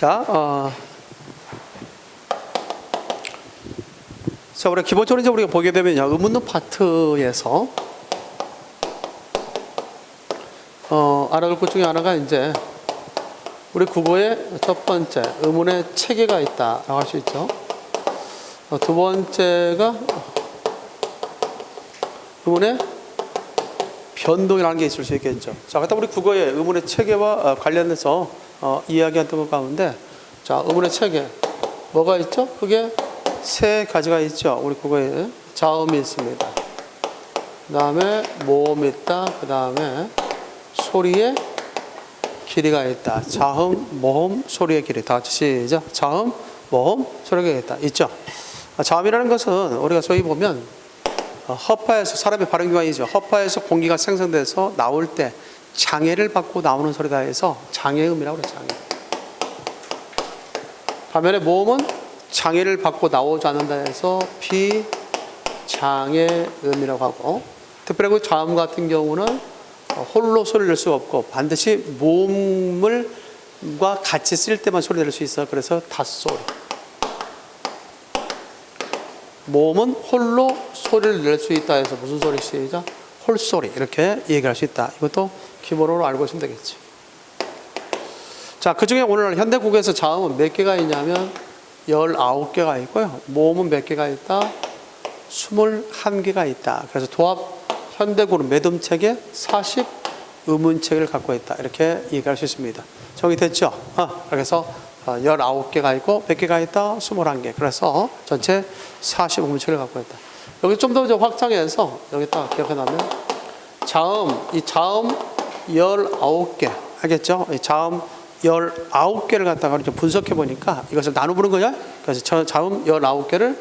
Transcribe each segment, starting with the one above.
자, 자, 우리가 기본적으로 이제 우리가 보게 되면요, 의문문 파트에서 알아둘 것 중에 하나가 이제 우리 국어의 첫 번째 의문의 체계가 있다라고 할 수 있죠. 두 번째가 의문의 변동이라는 게 있을 수 있겠죠. 자, 그렇다 우리 국어의 의문의 체계와 관련해서 이야기했던 것 가운데, 자, 의문의 체계 뭐가 있죠? 그게 세 가지가 있죠. 우리 국어에 자음이 있습니다. 그 다음에 모음이 있다. 그 다음에 소리의 길이가 있다. 자음, 모음, 소리의 길이. 다 같이 시작. 자음, 모음, 소리가 있다. 있죠. 자음이라는 것은 우리가 소위 보면 허파에서, 사람의 발음기관이죠. 허파에서 공기가 생성돼서 나올 때 장애를 받고 나오는 소리다 해서 장애음이라고 그래요. 장애. 반면에 모음은 장애를 받고 나오지 않는다 해서 비장애음이라고 하고, 특별히 자음 같은 경우는 홀로 소리를 낼 수 없고 반드시 모음과 같이 쓸 때만 소리 낼 수 있어. 그래서 닷소리. 모음은 홀로 소리를 낼 수 있다 해서 무슨 소리? 시작. 홀소리. 이렇게 얘기할 수 있다. 이것도 기본으로 알고 있으면 되겠지. 자, 그 중에 오늘 현대국어에서 자음은 몇 개가 있냐면 19개가 있고요. 모음은 몇 개가 있다? 21개가 있다. 그래서 도합 현대국어 매듭체계 40 의문체계를 갖고 있다. 이렇게 얘기할 수 있습니다. 정리됐죠? 그래서 19개가 있고 몇 개가 있다? 21개. 그래서 전체 40 의문체계를 갖고 있다. 여기 좀 더 확장해서 여기다가 기억해놓으면 이 자음 19개. 알겠죠? 이 자음 19개를 갖다가 이렇게 분석해 보니까 이것을 나눠 보는 거냐? 그래서 자음 19개를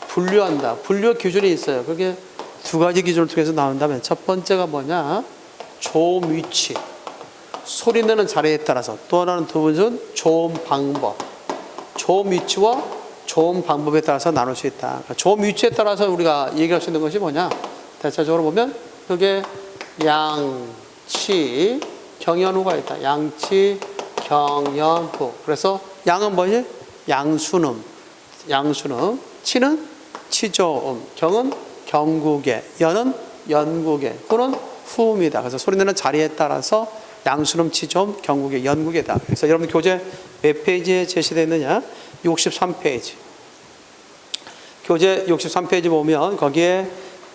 분류한다. 분류 기준이 있어요. 그게 두 가지 기준을 통해서 나온다면, 첫 번째가 뭐냐? 조음 위치. 소리 내는 자리에 따라서. 또 하나는 두 번째는 조음 방법. 조음 위치와 조음 방법에 따라서 나눌 수 있다. 그러니까 조음 위치에 따라서 우리가 얘기할 수 있는 것이 뭐냐? 대체적으로 보면 그게 양치, 경연후가 있다. 양치, 경연후. 그래서 양은 뭐지? 양순음. 치는 치조음. 경은 경국의, 연은 연국의, 후는 후음이다. 그래서 소리 내는 자리에 따라서 양순음, 치조음, 경국의, 연국이다. 그래서 여러분 교재 몇 페이지에 제시되어 있느냐? 63페이지. 교재 63페이지 보면 거기에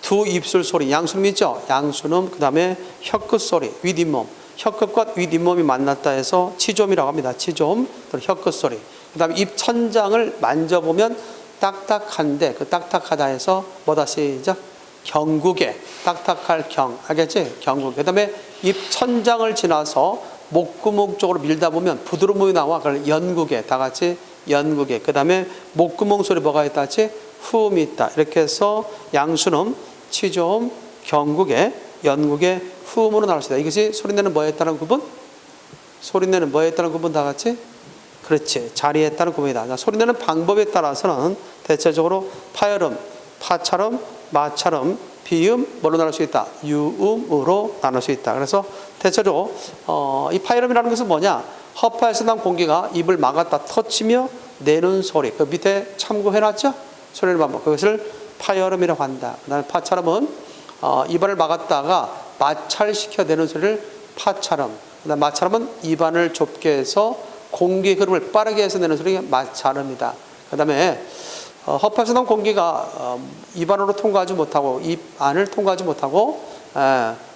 두 입술 소리, 양순음 있죠? 양순음, 그 다음에 혀끝 소리, 윗잇몸. 혀끝과 윗잇몸이 만났다 해서 치조음이라고 합니다. 치조음, 혀끝 소리. 그 다음에 입 천장을 만져보면 딱딱한데, 그 딱딱하다 해서 뭐다? 시작. 경국에, 딱딱할 경. 알겠지? 경국. 그 다음에 입 천장을 지나서 목구멍 쪽으로 밀다 보면 부드러움이 나와. 그걸 연국에. 다 같이 연국에. 그 다음에 목구멍 소리 뭐가 있다? 같이 후음이 있다. 이렇게 해서 양순음, 치조음, 경국에, 연국에, 후음으로 나올 수 있다. 이것이 소리내는 뭐에 따른 구분? 소리내는 뭐에 따른 구분? 다 같이? 그렇지. 자리에 따른 구분이다. 소리내는 방법에 따라서는 대체적으로 파열음, 파찰음, 마찰음, 비음, 뭘로 나눌 수 있다? 유음으로 나눌 수 있다. 그래서 대체적으로 이 파열음이라는 것은 뭐냐? 허파에서 난 공기가 입을 막았다 터치며 내는 소리. 그 밑에 참고해놨죠? 소리를 방법. 그것을 파열음이라고 한다. 그다음에 파찰음은 입안을 막았다가 마찰시켜 내는 소리를 파찰음. 그다음 마찰음은 입안을 좁게 해서 공기의 흐름을 빠르게 해서 내는 소리가 마찰음이다. 그 다음에 허파에서 나온 공기가 입 안으로 통과하지 못하고 입 안을 통과하지 못하고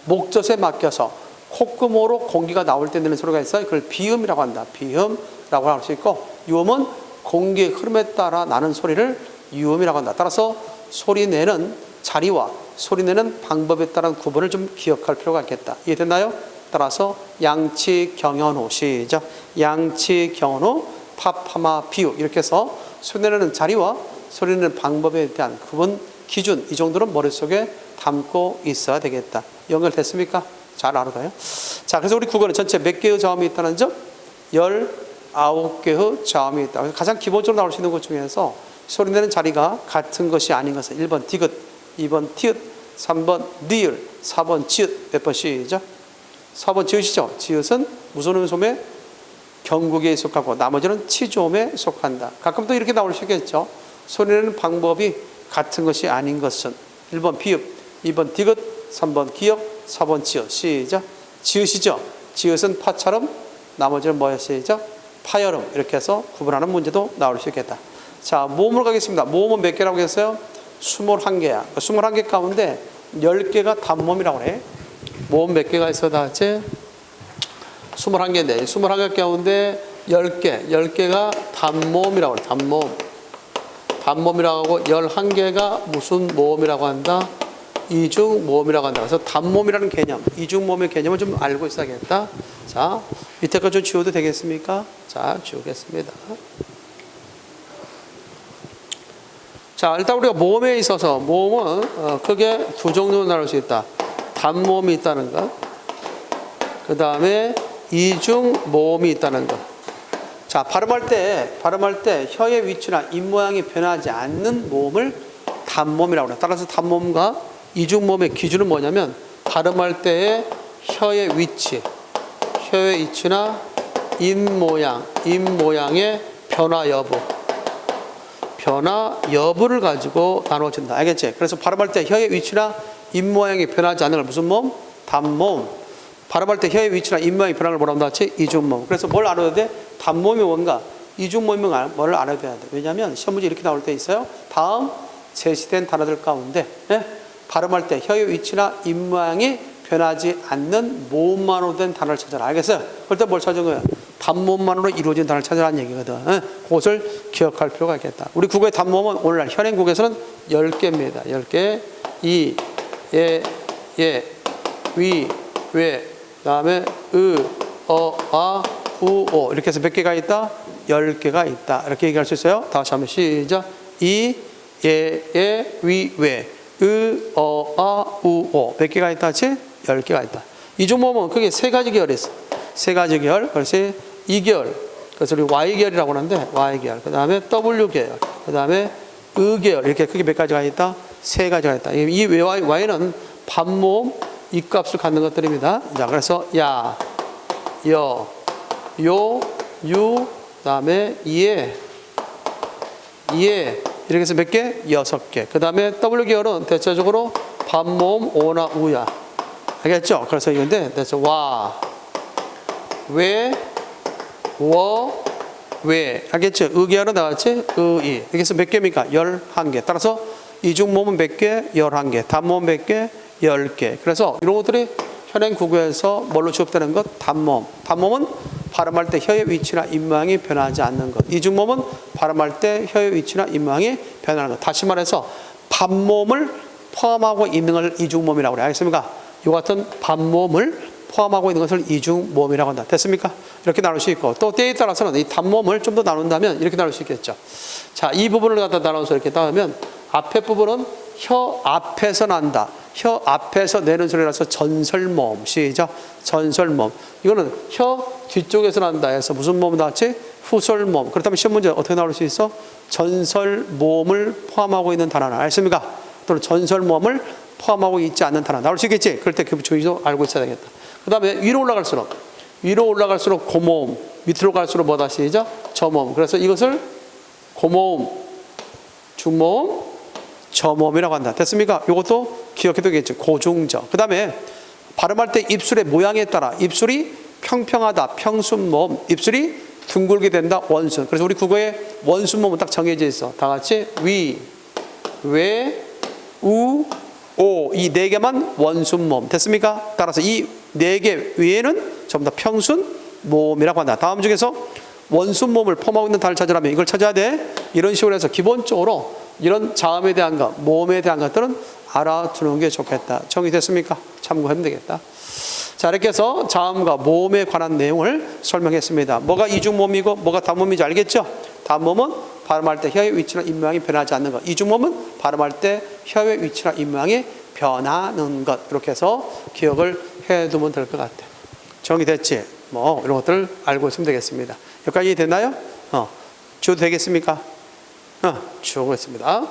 목젖에 막혀서 콧구멍으로 공기가 나올 때 내는 소리가 있어요. 그걸 비음이라고 한다. 비음이라고 할 수 있고, 유음은 공기의 흐름에 따라 나는 소리를 유음이라고 한다. 따라서 소리 내는 자리와 소리 내는 방법에 따른 구분을 좀 기억할 필요가 있겠다. 이해됐나요? 따라서 양치, 경연후. 시작. 양치, 경연후, 파파마, 비유. 이렇게 해서 소리 내는 자리와 소리 내는 방법에 대한 구분, 기준, 이 정도는 머릿속에 담고 있어야 되겠다. 연결됐습니까? 잘 알아둬요. 자, 그래서 우리 국어는 전체 몇 개의 자음이 있다는 점? 19개의 자음이 있다. 가장 기본적으로 나올 수 있는 것 중에서 소리 내는 자리가 같은 것이 아닌 것은 1번 디귿, 2번 티읕, 3번 니을, 4번 지읒. 몇 번 시작? 4번 지읒이죠. 지읒은 무슨 음소매? 경국에 속하고 나머지는 치조음에 속한다. 가끔 또 이렇게 나올 수 있겠죠. 소리내는 방법이 같은 것이 아닌 것은 1번 비읍, 2번 디귿, 3번 기역, 4번 지읒. 시작. 지읒이죠. 지읒은 파처럼, 나머지는 뭐야? 시작. 파여름. 이렇게 해서 구분하는 문제도 나올 수 있겠다. 자, 모음으로 가겠습니다. 모음은 몇 개라고 했어요? 21개야. 21개 가운데 10개가 단모음이라고 그래. 모음 몇 개가 있어 다 같이? 21개인데 21개 가운데 10개가 단모음이라고 그래. 단모음이라고 하고 11개가 무슨 모음이라고 한다? 이중모음이라고 한다. 그래서 단모음이라는 개념, 이중모음의 개념을 좀 알고 있어야겠다. 자, 밑에 거 좀 지워도 되겠습니까? 자, 지우겠습니다. 자, 일단 우리가 모음에 있어서 모음은 크게 두 종류로 나눌 수 있다. 단모음이 있다는 것, 그 다음에 이중모음이 있다는 것. 자, 발음할 때 혀의 위치나 입 모양이 변하지 않는 모음을 단모음이라고 해요. 따라서 단모음과 이중모음의 기준은 뭐냐면 발음할 때의 혀의 위치나 입 모양의 변화 여부를 가지고 나누어진다. 알겠지? 그래서 발음할 때 혀의 위치나 입 모양이 변하지 않는 걸 무슨 모음? 단모음. 발음할 때 혀의 위치나 입 모양이 변하는 걸 뭐라고 한다? 이중모음. 그래서 뭘 알아야 돼? 단모음이 뭔가, 이중모음이 뭘 알아야 돼? 왜냐하면 시험 문제 이렇게 나올 때 있어요. 다음 제시된 단어들 가운데 발음할 때 혀의 위치나 입 모양이 변하지 않는 모음만으로 된 단어를 찾아라. 알겠어요? 그럴 때 뭘 찾은 거예요? 단모음만으로 이루어진 단어를 찾아라는 얘기거든. 그것을 기억할 필요가 있겠다. 우리 국어의 단모음은 오늘날 현행국에서는 10개입니다. 10개. 이, 예, 위, 왜, 그 다음에 우, 오. 이렇게 해서 몇 개가 있다? 10개가 있다. 이렇게 얘기할 수 있어요. 다시 한번 시작. 이, 예, 위, 왜, 우, 오. 몇 개가 있다? 10개가 있다. 이중모음은 그게 세 가지 계열이 있어. 세 가지 계열. 그래서 2계열. 그래서 우리 Y계열이라고 하는데, Y계열. 그 다음에 W계열. 그 다음에 의계열. 이렇게 크게 몇 가지가 있다? 세 가지가 있다. 이 Y는 반모음, 입값을 갖는 것들입니다. 자, 그래서 야, 여, 요, 유, 그 다음에 예. 이렇게 해서 몇 개? 6개. 그 다음에 W계열은 대체적으로 반모음 오나 우야. 알겠죠? 그래서 이건데, 대체 와, 왜, 워, 왜. 알겠죠? 의계열은 다 같이 의이. 이렇게 해서 몇 개입니까? 11개. 따라서 이중모음은 몇 개? 11개. 단모음 몇 개? 10개. 그래서 이런 것들이 현행 국어에서 뭘로 취급되는 것? 단모음. 단모음은 발음할 때 혀의 위치나 입 모양이 변하지 않는 것. 이중모음은 발음할 때 혀의 위치나 입 모양이 변하는 것. 다시 말해서 반모음을 포함하고 있는 걸 이중모음이라고 그래요. 알겠습니까? 이 같은 반모음을 포함하고 있는 것을 이중모음이라고 한다. 됐습니까? 이렇게 나눌 수 있고, 또 때에 따라서는 이 단모음을 좀 더 나눈다면 이렇게 나눌 수 있겠죠. 자, 이 부분을 갖다 나눠서 이렇게 따르면 앞에 부분은 혀 앞에서 난다. 혀 앞에서 내는 소리라서 전설모음. 시작. 전설모음. 이거는 혀 뒤쪽에서 난다 해서 무슨 모음 나왔지? 후설모음. 그렇다면 시험 문제 어떻게 나올 수 있어? 전설모음을 포함하고 있는 단어는 알겠습니까? 또는 전설모음을 포함하고 있지 않는 단어 나올 수 있겠지? 그럴 때 그 주의도 알고 있어야 되겠다. 그 다음에 위로 올라갈수록 고모음, 밑으로 갈수록 뭐다? 시작. 저모음. 그래서 이것을 고모음, 중모음, 저모음이라고 한다. 됐습니까? 이것도 기억해도 되겠죠. 고중저. 그 다음에 발음할 때 입술의 모양에 따라 입술이 평평하다, 평순모음. 입술이 둥글게 된다, 원순. 그래서 우리 국어에 원순모음은 딱 정해져 있어. 다 같이 위, 왜, 우, 오. 이 네 개만 원순모음. 됐습니까? 따라서 이 네 개 외에는 전부 다 평순모음이라고 한다. 다음 중에서 원순모음을 포함하고 있는 단어를 찾으려면 이걸 찾아야 돼. 이런 식으로 해서 기본적으로 이런 자음에 대한 것, 모음에 대한 것들은 알아두는 게 좋겠다. 정리됐습니까? 참고하면 되겠다. 자, 이렇게 해서 자음과 모음에 관한 내용을 설명했습니다. 뭐가 이중모음이고 뭐가 단모음인지 알겠죠? 단모음은 발음할 때 혀의 위치나 입 모양이 변하지 않는 것. 이중모음은 발음할 때 혀의 위치나 입 모양이 변하는 것. 이렇게 해서 기억을 해두면 될 것 같아요. 정리됐지? 뭐 이런 것들을 알고 있으면 되겠습니다. 여기까지 됐나요? 지워도 되겠습니까? 지우고 있습니다.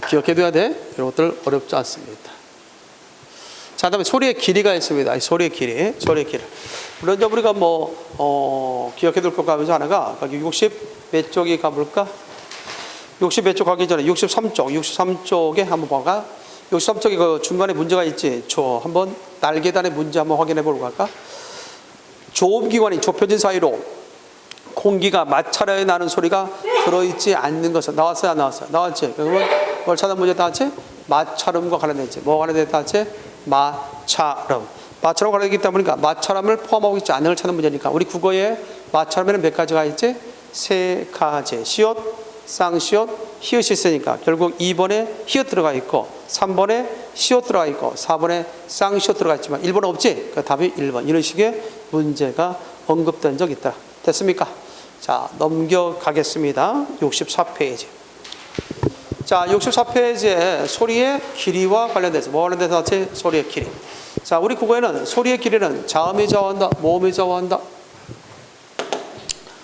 기억해둬야 돼. 이런 것들 어렵지 않습니다. 자, 그다음에 소리의 길이가 있습니다. 소리의 길이. 물론 이제 우리가 기억해둘 것가 하면서 하나가 거기 60 몇 쪽이 가볼까? 60 몇 쪽 가기 전에 63쪽에 한번 봐가. 63쪽에 그 중간에 문제가 있지. 한번 날개단의 문제 한번 확인해 보려고 할까? 조업기관이 좁혀진 사이로 공기가 마찰하여 나는 소리가 들어있지 않는 것은 나왔어요, 안 나왔어요? 나왔지. 그러면 뭘 찾는 문제 나왔지? 마찰음과 관련됐지. 뭐가 관련됐지? 마찰음. 마찰음 관련되기 때문이니까 마찰음을 포함하고 있지 않는 걸 찾는 문제니까 우리 국어에 마찰음에는 몇 가지가 있지? 3가지. 시옷, 쌍시옷, 히읗이 있으니까 결국 2번에 히읗 들어가 있고 3번에 시옷 들어가 있고 4번에 쌍시옷 들어가 있지만 1번은 없지? 그 답이 1번. 이런 식의 문제가 언급된 적이 있다. 됐습니까? 자, 넘겨가겠습니다. 64페이지. 자, 64페이지에 소리의 길이와 관련돼서 뭐 관련돼서 소리의 길이. 자, 우리 국어에는 소리의 길이는 자음이 좌우한다, 모음이 좌우한다.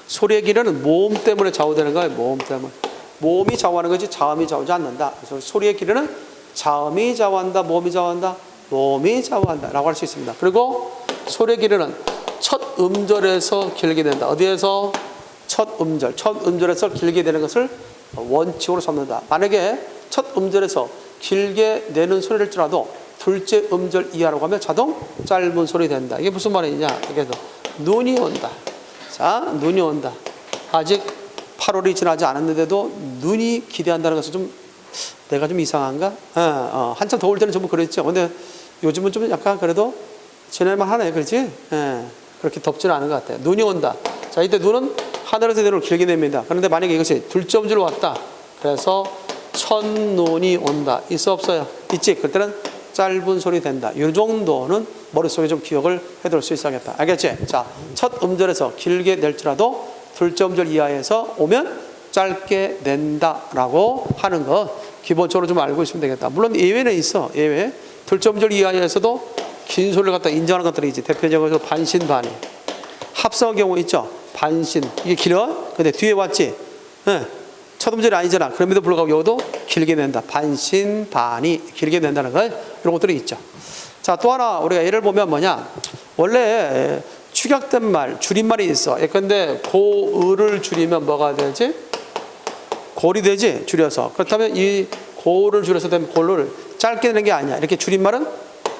소리의 길이는 모음 때문에 좌우되는 거예요. 모음 때문에. 모음이 좌우하는 거지 자음이 좌우하지 않는다. 그래서 소리의 길이는 자음이 좌우한다, 모음이 좌우한다, 모음이 좌우한다 라고 할 수 있습니다. 그리고 소리의 길이는 첫 음절에서 길게 된다. 어디에서? 첫 음절에서 길게 되는 것을 원칙으로 삼는다. 만약에 첫 음절에서 길게 내는 소리일지라도 둘째 음절 이하라고 하면 자동 짧은 소리 된다. 이게 무슨 말이냐? 그래서 눈이 온다. 자, 눈이 온다. 아직 8월이 지나지 않았는데도 눈이 기대한다는 것은 좀 내가 좀 이상한가? 한참 더울 때는 전부 그랬죠. 근데 요즘은 좀 약간 그래도 지낼만 하네. 그렇지? 그렇게 덥지는 않은 것 같아요. 눈이 온다. 자, 이때 눈은 하늘에서 내려올 길게 됩니다. 그런데 만약에 이것이 둘째 음절로 왔다. 그래서 첫눈이 온다. 있어 없어요? 있지? 그때는 짧은 소리 된다. 이 정도는 머릿속에 좀 기억을 해둘 수 있어야겠다. 알겠지? 자, 첫 음절에서 길게 낼지라도 둘째 음절 이하에서 오면 짧게 낸다라고 하는 거 기본적으로 좀 알고 있으면 되겠다. 물론 예외는 있어. 예외. 둘째 음절 이하에서도 긴 소리를 갖다 인정하는 것들이 있지. 대표적으로 반신반의. 합성의 경우 있죠. 반신. 이게 길어? 근데 뒤에 왔지? 첫 음절이 아니잖아. 그럼에도 불구하고 여기도 길게 낸다. 반신반의. 길게 낸다는 거. 이런 것들이 있죠. 자, 또 하나 우리가 예를 보면 뭐냐. 원래 축약된 말, 줄임말이 있어. 예컨대 고을을 줄이면 뭐가 되지? 골이 되지? 줄여서. 그렇다면 이 고를 줄여서 되면 골을 짧게 내는 게 아니야. 이렇게 줄임말은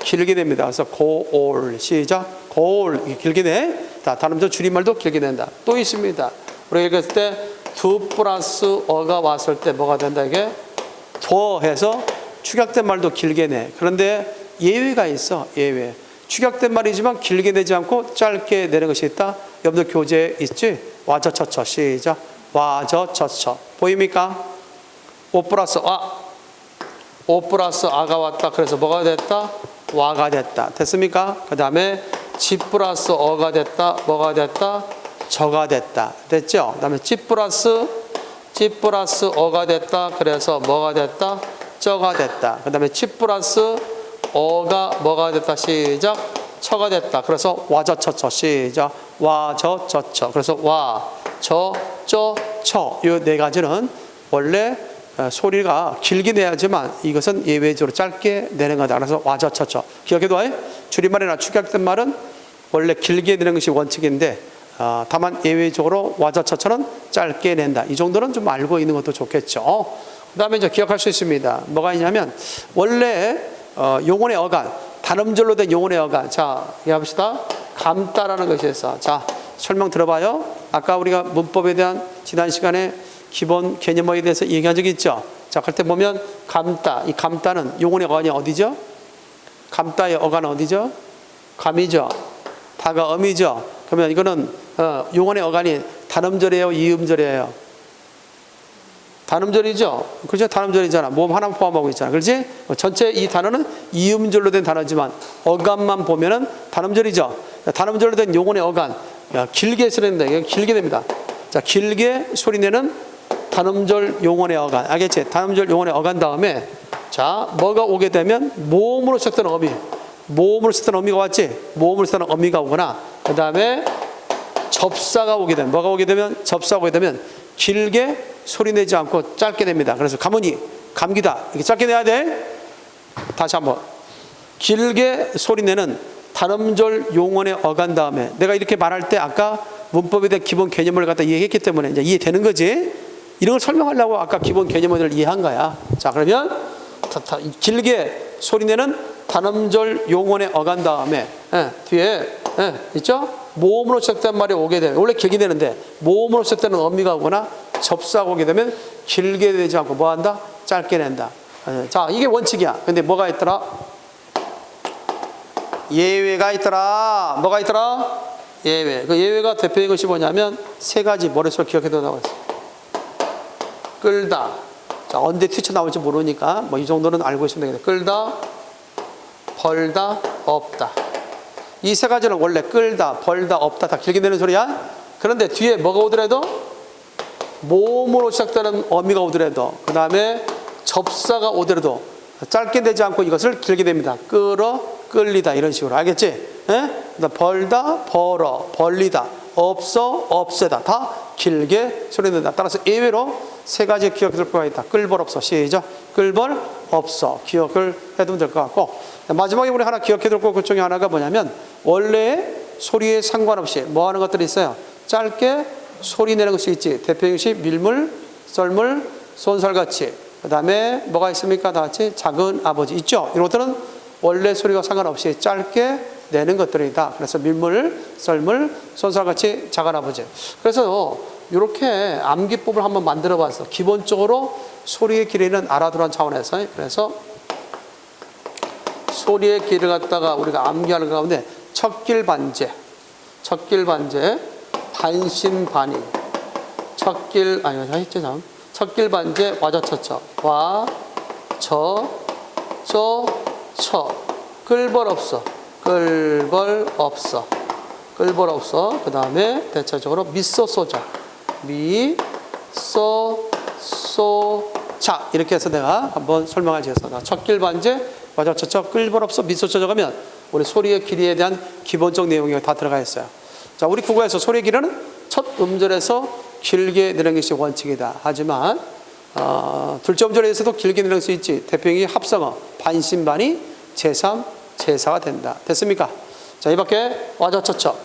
길게 됩니다. 그래서 고올. 시작. 고올. 길게 내. 다음부터 줄임말도 길게 낸다. 또 있습니다. 우리가 얘기했을 때 두 플러스 어가 왔을 때 뭐가 된다. 이게 더해서 축약된 말도 길게 내. 그런데 예외가 있어. 예외. 축약된 말이지만 길게 내지 않고 짧게 내는 것이 있다. 여러분들 교재에 있지? 와저처처. 시작. 와저처처. 보입니까? 오 플러스 아. 오 플러스 아가 왔다. 그래서 뭐가 됐다? 와가 됐다. 됐습니까? 그 다음에 지 플러스 어가 됐다. 뭐가 됐다? 저가 됐다. 됐죠? 그 다음에 지 플러스 어가 됐다. 그래서 뭐가 됐다? 저가 됐다. 그 다음에 지 플러스 어가 뭐가 됐다. 시작. 처가 됐다. 그래서 와저처처. 시작. 와저처처. 그래서 와, 저, 처. 이 네 가지는 원래 소리가 길게 내야지만 이것은 예외적으로 짧게 내는 거다. 그래서 와저처처. 기억해둬. 줄임말이나 축약된 말은 원래 길게 내는 것이 원칙인데 다만 예외적으로 와저처처는 짧게 낸다. 이 정도는 좀 알고 있는 것도 좋겠죠. 그 다음에 이제 기억할 수 있습니다. 뭐가 있냐면 원래 용언의 어간, 단음절로 된 용언의 어간. 자, 얘기해봅시다. 감다라는 것이 있어. 자, 설명 들어봐요. 아까 우리가 문법에 대한 지난 시간에 기본 개념어에 대해서 얘기한 적이 있죠. 자, 그럴 때 보면 감다. 이 감다는 용언의 어간이 어디죠? 감다의 어간은 어디죠? 감이죠. 다가 음이죠. 그러면 이거는 용언의 어간이 단음절이에요, 이음절이에요? 단음절이죠. 그렇죠? 단음절이잖아. 모음 하나만 포함하고 있잖아. 그렇지? 전체 이 단어는 이음절로 된 단어지만 어간만 보면은 단음절이죠. 단음절로 된 용언의 어간. 길게 소리낸다. 길게 됩니다. 자, 길게 소리내는 단음절 용언의 어간. 알겠지? 단음절 용언의 어간 다음에 자, 뭐가 오게 되면 모음으로 시작되는 어미. 모음으로 시작되는 어미가 왔지? 모음으로 시작되는 어미가 오거나 그 다음에 접사가 오게 되면 뭐가 오게 되면 접사가 오게 되면 길게 소리 내지 않고 짧게 됩니다. 그래서 가문이 감기다. 이렇게 짧게 내야 돼. 다시 한번 길게 소리내는 단음절 용언에 어간 다음에 내가 이렇게 말할 때 아까 문법에 대한 기본 개념을 갖다 이해했기 때문에 이제 이해되는 거지. 이런 걸 설명하려고 아까 기본 개념을 이해한 거야. 자, 그러면 길게 소리내는 단음절 용언에 어간 다음에 뒤에 있죠? 모음으로 시작된 말이 오게 되면 원래 길게 되는데 모음으로 시작되는 어미가 오거나 접사가 오게 되면 길게 되지 않고 뭐 한다? 짧게 낸다. 자, 이게 원칙이야. 근데 뭐가 있더라? 예외가 있더라. 뭐가 있더라? 예외. 그 예외가 대표적인 것이 뭐냐면 세 가지 머릿속에 기억해둔다고 했어. 끌다. 자, 언제 튀쳐나올지 모르니까 뭐 이 정도는 알고 있으면 되겠다. 끌다, 벌다, 없다. 이 세 가지는 원래 끌다, 벌다, 없다 다 길게 내는 소리야. 그런데 뒤에 뭐가 오더라도 모음으로 시작되는 어미가 오더라도 그 다음에 접사가 오더라도 짧게 되지 않고 이것을 길게 됩니다. 끌어, 끌리다 이런 식으로. 알겠지? 벌다, 벌어, 벌리다, 없어, 없애다 다 길게 소리낸다. 따라서 예외로 세 가지 기억해둘 필요가 있다. 끌벌, 없어. 시작. 끌벌, 없어. 기억을 해두면 될 것 같고, 마지막에 우리 하나 기억해둘 것 중에 하나가 뭐냐면 원래 소리에 상관없이 뭐 하는 것들이 있어요. 짧게 소리 내는 것이 있지. 대표적인 것이 밀물, 썰물, 손살같이. 그 다음에 뭐가 있습니까? 다 같이 작은 아버지 있죠. 이런 것들은 원래 소리와 상관없이 짧게 내는 것들이다. 그래서 밀물, 썰물, 손살같이 작은 아버지. 그래서 이렇게 암기법을 한번 만들어 봤어. 기본적으로 소리의 길이는 알아두라는 차원에서. 그래서 소리의 길을 갖다가 우리가 암기하는 가운데 척길반제, 반신반의, 척길반제, 와저처처, 와, 저, 끌벌 없어, 끌벌 없어. 그 다음에 대체적으로 미소소자, 자 이렇게 해서 내가 한번 설명을 지었어. 척길반제, 와저처처, 끌벌 없어, 미소소자 가면 우리 소리의 길이에 대한 기본적 내용이 다 들어가 있어요. 자, 우리 국어에서 소리의 길이는 첫 음절에서 길게 내는 것이 원칙이다. 하지만 둘째 음절에서도 길게 내는 수 있지. 대표형이 합성어, 반신반의, 제3, 제4가 된다. 됐습니까? 자, 이 밖에 와저처처.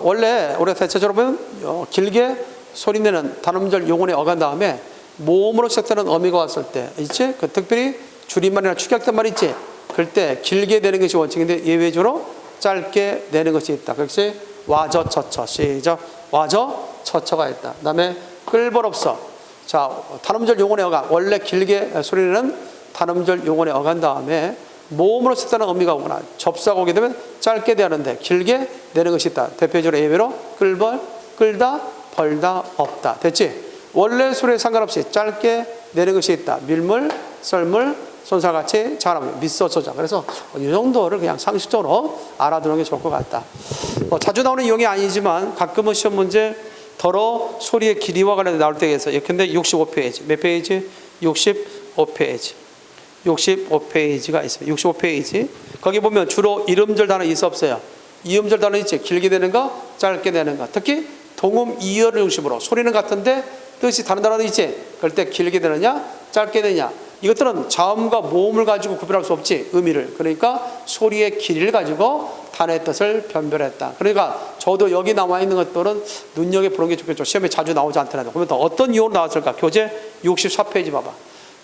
원래 우리가 대체적으로 보면 길게 소리내는 단음절 용언에 어간 다음에 모음으로 시작되는 어미가 왔을 때 있지? 그 특별히 줄임말이나 축약된 말 있지? 그럴 때 길게 내는 것이 원칙인데 예외적으로 짧게 내는 것이 있다. 그것이 와저처처. 시작. 와저처처가 있다. 그 다음에 끌벌 없어. 자, 단음절 용언에 어간. 원래 길게 소리내는 단음절 용언에 어간 다음에 모음으로 시작되는 어미가 오거나 접사가 오게 되면 짧게 되는데 길게 내는 것이 있다. 대표적으로 예외로 끌벌, 끌다, 벌다, 없다. 됐지? 원래 소리에 상관없이 짧게 내는 것이 있다. 밀물, 썰물, 손살같이 잘하면 미소소자. 그래서 이 정도를 그냥 상식적으로 알아두는 게 좋을 것 같다. 자주 나오는 유형이 아니지만 가끔은 시험 문제 더러 소리의 길이와 관련해 나올 때에 있어. 예컨대 65페이지. 몇 페이지? 65페이지. 65페이지가 있어요. 65페이지. 거기 보면 주로 이음절 단어 있어 없어요? 이음절 단어 있지. 길게 되는 거, 짧게 되는 거. 특히 동음 이어를 중심으로 소리는 같은데 뜻이 다른 단어도 있지. 그럴 때 길게 되느냐, 짧게 되느냐. 이것들은 자음과 모음을 가지고 구별할 수 없지. 의미를. 그러니까 소리의 길이를 가지고 단어의 뜻을 변별했다. 그러니까 저도 여기 나와 있는 것들은 눈여겨보는 게 좋겠죠. 시험에 자주 나오지 않더라도. 그러면 또 어떤 이유로 나왔을까? 교재 64페이지 봐봐.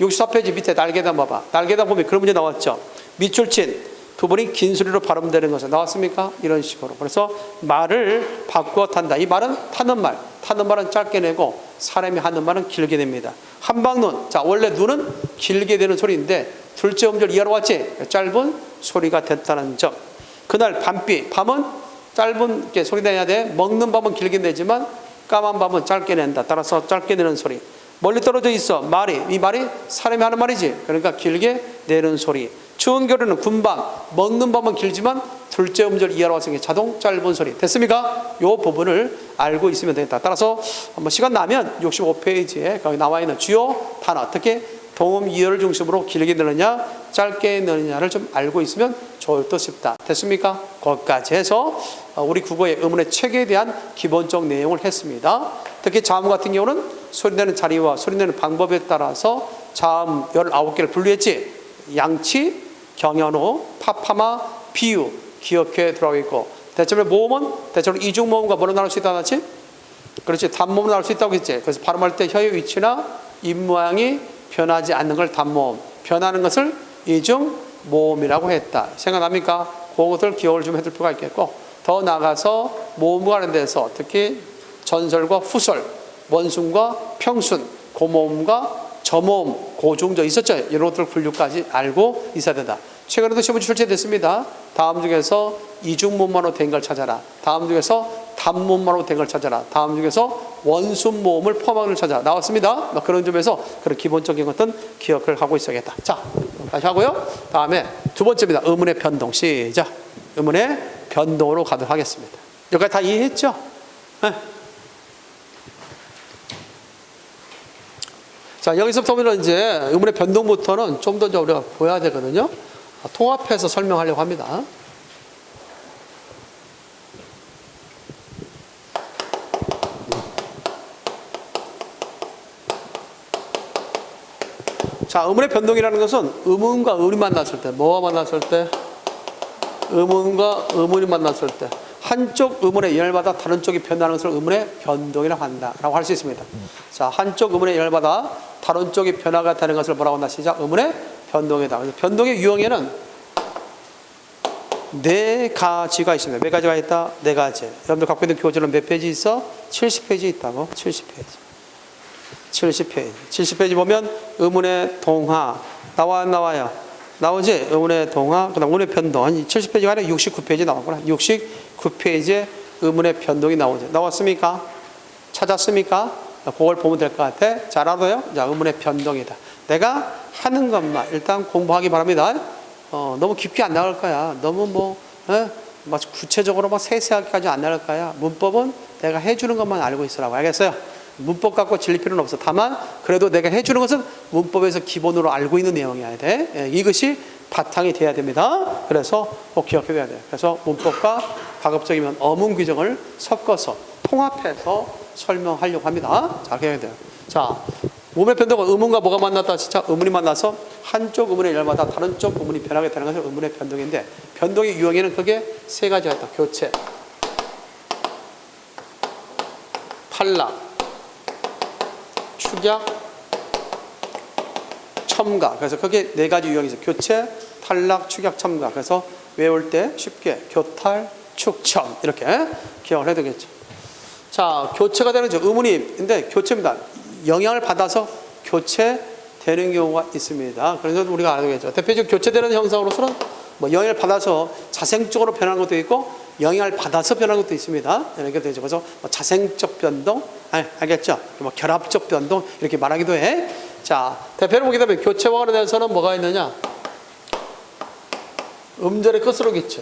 64페이지 밑에 날개단 봐봐. 날개단 보면 그런 문제 나왔죠. 밑줄친 부분이 긴 소리로 발음되는 것은 나왔습니까? 이런 식으로. 그래서 말을 바꾸어 탄다. 이 말은 타는 말. 타는 말은 짧게 내고 사람이 하는 말은 길게 냅니다. 한방눈. 자, 원래 눈은 길게 되는 소리인데 둘째 음절 이하로 왔지? 짧은 소리가 됐다는 점. 그날 밤비. 밤은 짧은 게 소리 내야 돼. 먹는 밤은 길게 내지만 까만 밤은 짧게 낸다. 따라서 짧게 내는 소리. 멀리 떨어져 있어. 말이. 이 말이 사람이 하는 말이지. 그러니까 길게 내는 소리. 추운 겨울에는 군밤. 먹는 밤은 길지만 둘째 음절 이하로 왔으니 자동 짧은 소리. 됐습니까? 이 부분을 알고 있으면 되겠다. 따라서 한번 시간 나면 65페이지에 거기 나와 있는 주요 단어, 특히 동음 이어를 중심으로 길게 내느냐 짧게 내느냐를 좀 알고 있으면 좋을 듯 싶다. 됐습니까? 거기까지 해서 우리 국어의 의문의 체계에 대한 기본적 내용을 했습니다. 특히 자음 같은 경우는 소리내는 자리와 소리내는 방법에 따라서 자음 19개를 분류했지. 양치, 경연후, 파파마, 비유, 기억해 들어가고 있고, 대체로 모음은 대체로 이중 모음과 뭐로 나눌 수 있다 하지? 그렇지, 단모음으로 나눌 수 있다고 했지. 그래서 발음할 때 혀의 위치나 입 모양이 변하지 않는 걸 단모음, 변하는 것을 이중 모음이라고 했다. 생각납니까? 그것을 기억을 좀 해둘 필요가 있겠고, 더 나아가서 모음과 관련돼서 특히 전설과 후설, 원순과 평순, 고모음과 저모음, 고중저 있었죠. 이런 것들 분류까지 알고 있어야 된다. 최근에도 시험이 출제됐습니다. 다음 중에서 이중모음으로 된 걸 찾아라. 다음 중에서 단모음으로 된 걸 찾아라. 다음 중에서 원순모음을 포함한 걸 찾아라. 나왔습니다. 그런 점에서 그런 기본적인 것은 기억을 하고 있어야겠다. 자, 다시 하고요. 다음에 두 번째입니다. 의문의 변동. 시작. 의문의 변동으로 가도록 하겠습니다. 여기까지 다 이해했죠? 네. 자, 여기서부터 보면 이제 의문의 변동부터는 좀 더 우리가 보여야 되거든요. 통합해서 설명하려고 합니다. 자, 의문의 변동이라는 것은 의문과 의문이 만났을 때, 뭐가 만났을 때? 의문과 의문이 만났을 때 한쪽 의문의 열마다 다른 쪽이 변하는 것을 의문의 변동이라고 한다라고 할 수 있습니다. 자, 한쪽 의문의 열마다 다른 쪽이 변화가 되는 것을 뭐라고 한다? 시작. 의문의 변동이다. 그래서 변동의 유형에는 네 가지가 있습니다. 몇 가지가 있다? 네 가지. 여러분들 갖고 있는 교재는 몇 페이지 있어? 70페이지 있다고. 70페이지. 70페이지. 70페이지 보면 의문의 동화 나와요. 나오지? 의문의 동화, 그 다음 의문의 변동. 70페이지가 아니라 69페이지 나왔구나. 69페이지에 의문의 변동이 나오죠. 나왔습니까? 찾았습니까? 그걸 보면 될 것 같아. 잘 알아요? 자, 의문의 변동이다. 내가 하는 것만 일단 공부하기 바랍니다. 너무 깊게 안 나갈 거야. 너무 구체적으로 세세하게까지 안 나갈 거야. 문법은 내가 해주는 것만 알고 있으라고. 알겠어요? 문법 갖고 질릴 필요는 없어. 다만 그래도 내가 해주는 것은 문법에서 기본으로 알고 있는 내용이어야 돼. 이것이 바탕이 돼야 됩니다. 그래서 꼭 기억해둬야 돼요. 그래서 문법과 가급적이면 어문 규정을 섞어서 통합해서 설명하려고 합니다. 자, 기억해야 돼요. 자, 의문의 변동은 의문과 뭐가 만났다? 진짜 의문이 만나서 한쪽 의문의 열마다 다른 쪽 의문이 변하게 되는 것을 의문의 변동인데, 변동의 유형에는 크게 세 가지가 있다. 교체, 탈락, 축약, 첨가. 그래서 그게 네 가지 유형이 있어요. 교체, 탈락, 축약, 첨가. 그래서 외울 때 쉽게 교탈, 축, 첨 이렇게 기억을 해야 되겠죠. 자, 교체가 되는 의문이 근데 교체입니다. 영향을 받아서 교체되는 경우가 있습니다. 그래서 우리가 알아야 되겠죠. 대표적으로 교체되는 형상으로서는 영향을 받아서 자생적으로 변하는 것도 있고 영향을 받아서 변하는 것도 있습니다. 이렇게 되죠. 그래서 자생적 변동, 알겠죠? 결합적 변동 이렇게 말하기도 해. 자, 대표를 보게 되면 교체와 관련해서는 뭐가 있느냐? 음절의 끝으로겠죠.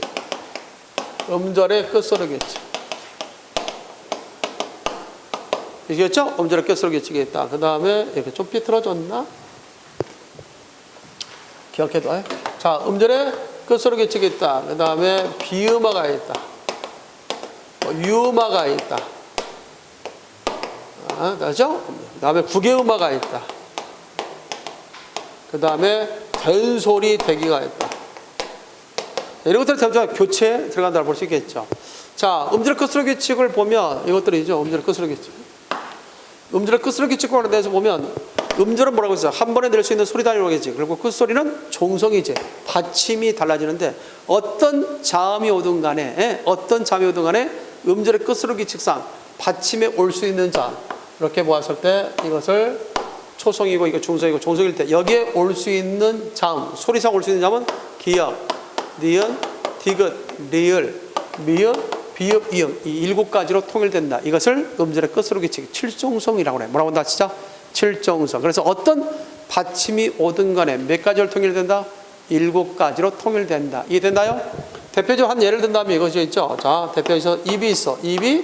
음절의 끝으로겠죠. 이겠죠? 음절의 끝으로 geç히겠다. 그 다음에 이렇게 좀 삐뚤어졌나? 기억해둬. 자, 음절의 끝으로 geç히겠다. 그 다음에 비음화가 있다. 유음화가 있다. 그렇죠? 그 다음에 국외음화가 있다. 그 다음에 된소리 대기가 있다. 이런 것들 전부 다 교체에 들어간다고 볼 수 있겠죠. 자, 음절의 끝으로 규칙을 보면 이것들이죠. 음절의 끝으로 규칙. 음절의 끝으로 규칙과 관련돼서 보면 음절은 뭐라고 했어요? 한 번에 낼 수 있는 소리 단위라고 했지. 그리고 끝소리는 종성이지. 받침이 달라지는데 어떤 자음이 오든 간에 음절의 끝으로 규칙상 받침에 올 수 있는 자음, 이렇게 보았을 때 이것을 초성이고 이거 중성이고, 종성일 때 여기에 올 수 있는 자음, 소리상 올 수 있는 자음은 기역, 니은, 디귿, 리을, 미음, 비읍, 이음, 이 7가지로 통일된다. 이것을 음절의 끝으로 규칙, 칠종성이라고 그래. 뭐라고 한다? 진짜? 칠종성. 그래서 어떤 받침이 오든 간에 몇 가지로 통일된다? 7가지로 통일된다. 이해됐나요? 대표적으로 한 예를 든다면 이것이 있죠. 자, 대표에서 입이 있어. 입이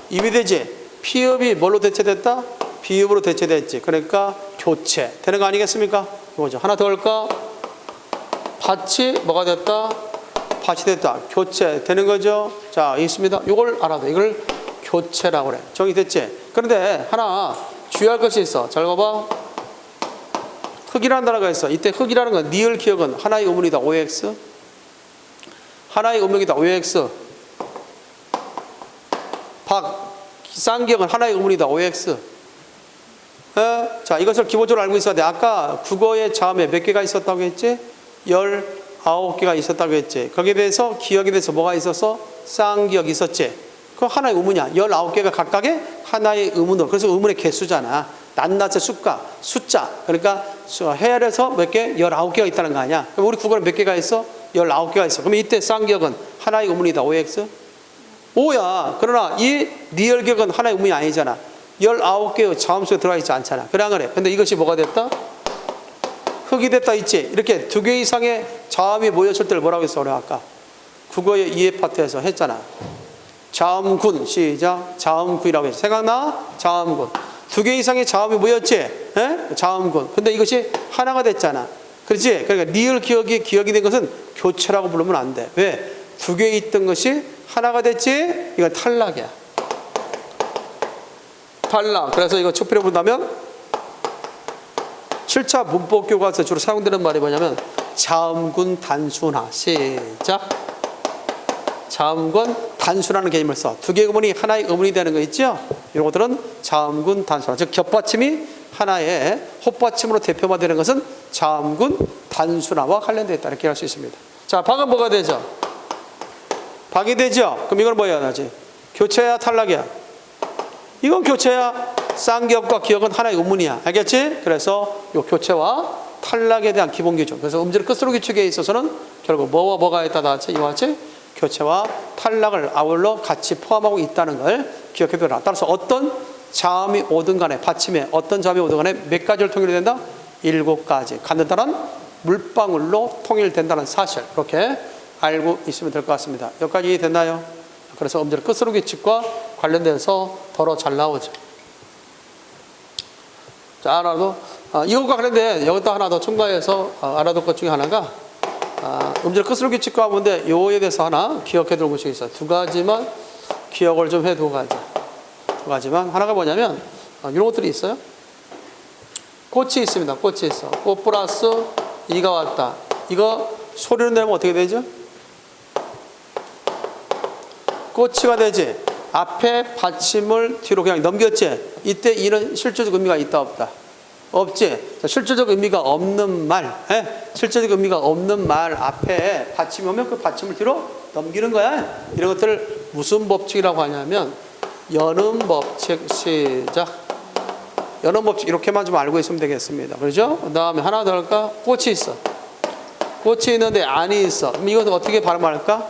되지. 피읍이 뭘로 대체됐다? 비읍으로 대체됐지. 그러니까 교체. 되는 거 아니겠습니까? 이거죠. 하나 더 할까? 밭이 뭐가 됐다? 밭이 됐다. 교체 되는 거죠. 자, 있습니다. 이걸 알아야 돼. 이걸 교체라고 그래. 정의됐지? 그런데 하나 주의할 것이 있어. 잘 봐봐. 흑이라는 단어가 있어. 이때 흑이라는 건 니을 기억은 하나의 의문이다. OX. 하나의 의문이다. OX. 쌍기억은 하나의 의문이다. OX. 자, 이것을 기본적으로 알고 있어야 돼. 아까 국어의 자음에 몇 개가 있었다고 했지? 19개가 있었다고 했지. 거기에 대해서 기억에 대해서 뭐가 있었어? 쌍기억이 있었지. 그거 하나의 의문이야. 19개가 각각의 하나의 의문으로. 그래서 의문의 개수잖아. 낱낱의 숫자. 그러니까 해열에서 몇 개? 19개가 있다는 거 아니야. 그럼 우리 국어는 몇 개가 있어? 19개가 있어. 그러면 이때 쌍기억은 하나의 의문이다. OX. 오야. 그러나 이 니을기억은 하나의 의문이 아니잖아. 19개의 자음 속에 들어가 있지 않잖아. 그래 안 그래? 근데 이것이 뭐가 됐다? 흑이 됐다 있지. 이렇게 두 개 이상의 자음이 모였을 때를 뭐라고 했어? 우리 아까 국어의 이해 파트에서 했잖아. 자음군. 시작. 자음군이라고 했어. 생각나? 자음군. 두 개 이상의 자음이 모였지? 에? 자음군. 근데 이것이 하나가 됐잖아. 그렇지? 그러니까 리을 기억이 된 것은 교체라고 부르면 안 돼. 왜? 두 개 있던 것이 하나가 됐지? 이건 탈락이야. 탈락. 그래서 이거 촉필해 본다면 7차 문법 교과서에 주로 사용되는 말이 뭐냐면 자음군 단순화. 시작. 자음군 단순화라는 개념을 써. 두 개의 의문이 하나의 의문이 되는 거 있죠? 이런 것들은 자음군 단순화. 즉 겹받침이 하나의 헛받침으로 대표화되는 것은 자음군 단순화와 관련되어 있다. 이렇게 할 수 있습니다. 자, 박은 뭐가 되죠? 박이 되죠? 그럼 이건 뭐야 나지? 교체야 탈락이야? 이건 교체야. 쌍기억과 기억은 하나의 의문이야. 알겠지? 그래서 이 교체와 탈락에 대한 기본 기준. 그래서 음절 끝으로 규칙에 있어서는 결국 뭐와 뭐가 있다 나왔지? 이와 같이 교체와 탈락을 아울러 같이 포함하고 있다는 걸 기억해 두라. 따라서 어떤 자음이 오든 간에 받침에 어떤 자음이 오든 간에 몇 가지를 통일이 된다? 7가지. 간단한 물방울로 통일된다는 사실. 그렇게 알고 있으면 될 것 같습니다. 여기까지 됐나요? 그래서 음절 끝으로 규칙과 관련돼서 더러 잘 나오죠. 자, 하나 더. 이것과 관련된 여기다 하나 더 첨가해서 알아둘 것 중에 하나가 음절 끝으로 규칙과 하는데 요에 대해서 하나 기억해 둘 것이 있어요. 두 가지만 기억을 좀 해 두고 가자. 두 가지만. 하나가 뭐냐면 이런 것들이 있어요. 꽃이 있습니다. 꽃이 있어. 꽃 플러스 이가 왔다. 이거 소리로 내면 어떻게 되죠? 꼬치가 되지. 앞에 받침을 뒤로 그냥 넘겼지. 이때 이는 실제적 의미가 있다 없다? 없지. 실제적 의미가 없는 말, 실제적 의미가 없는 말 앞에 받침이 오면 그 받침을 뒤로 넘기는 거야. 이런 것들을 무슨 법칙이라고 하냐면 연음 법칙. 시작. 연음 법칙. 이렇게만 좀 알고 있으면 되겠습니다. 그렇죠? 그 다음에 하나 더 할까? 꽃이 있어. 꽃이 있는데 안이 있어. 그럼 이것은 어떻게 발음할까?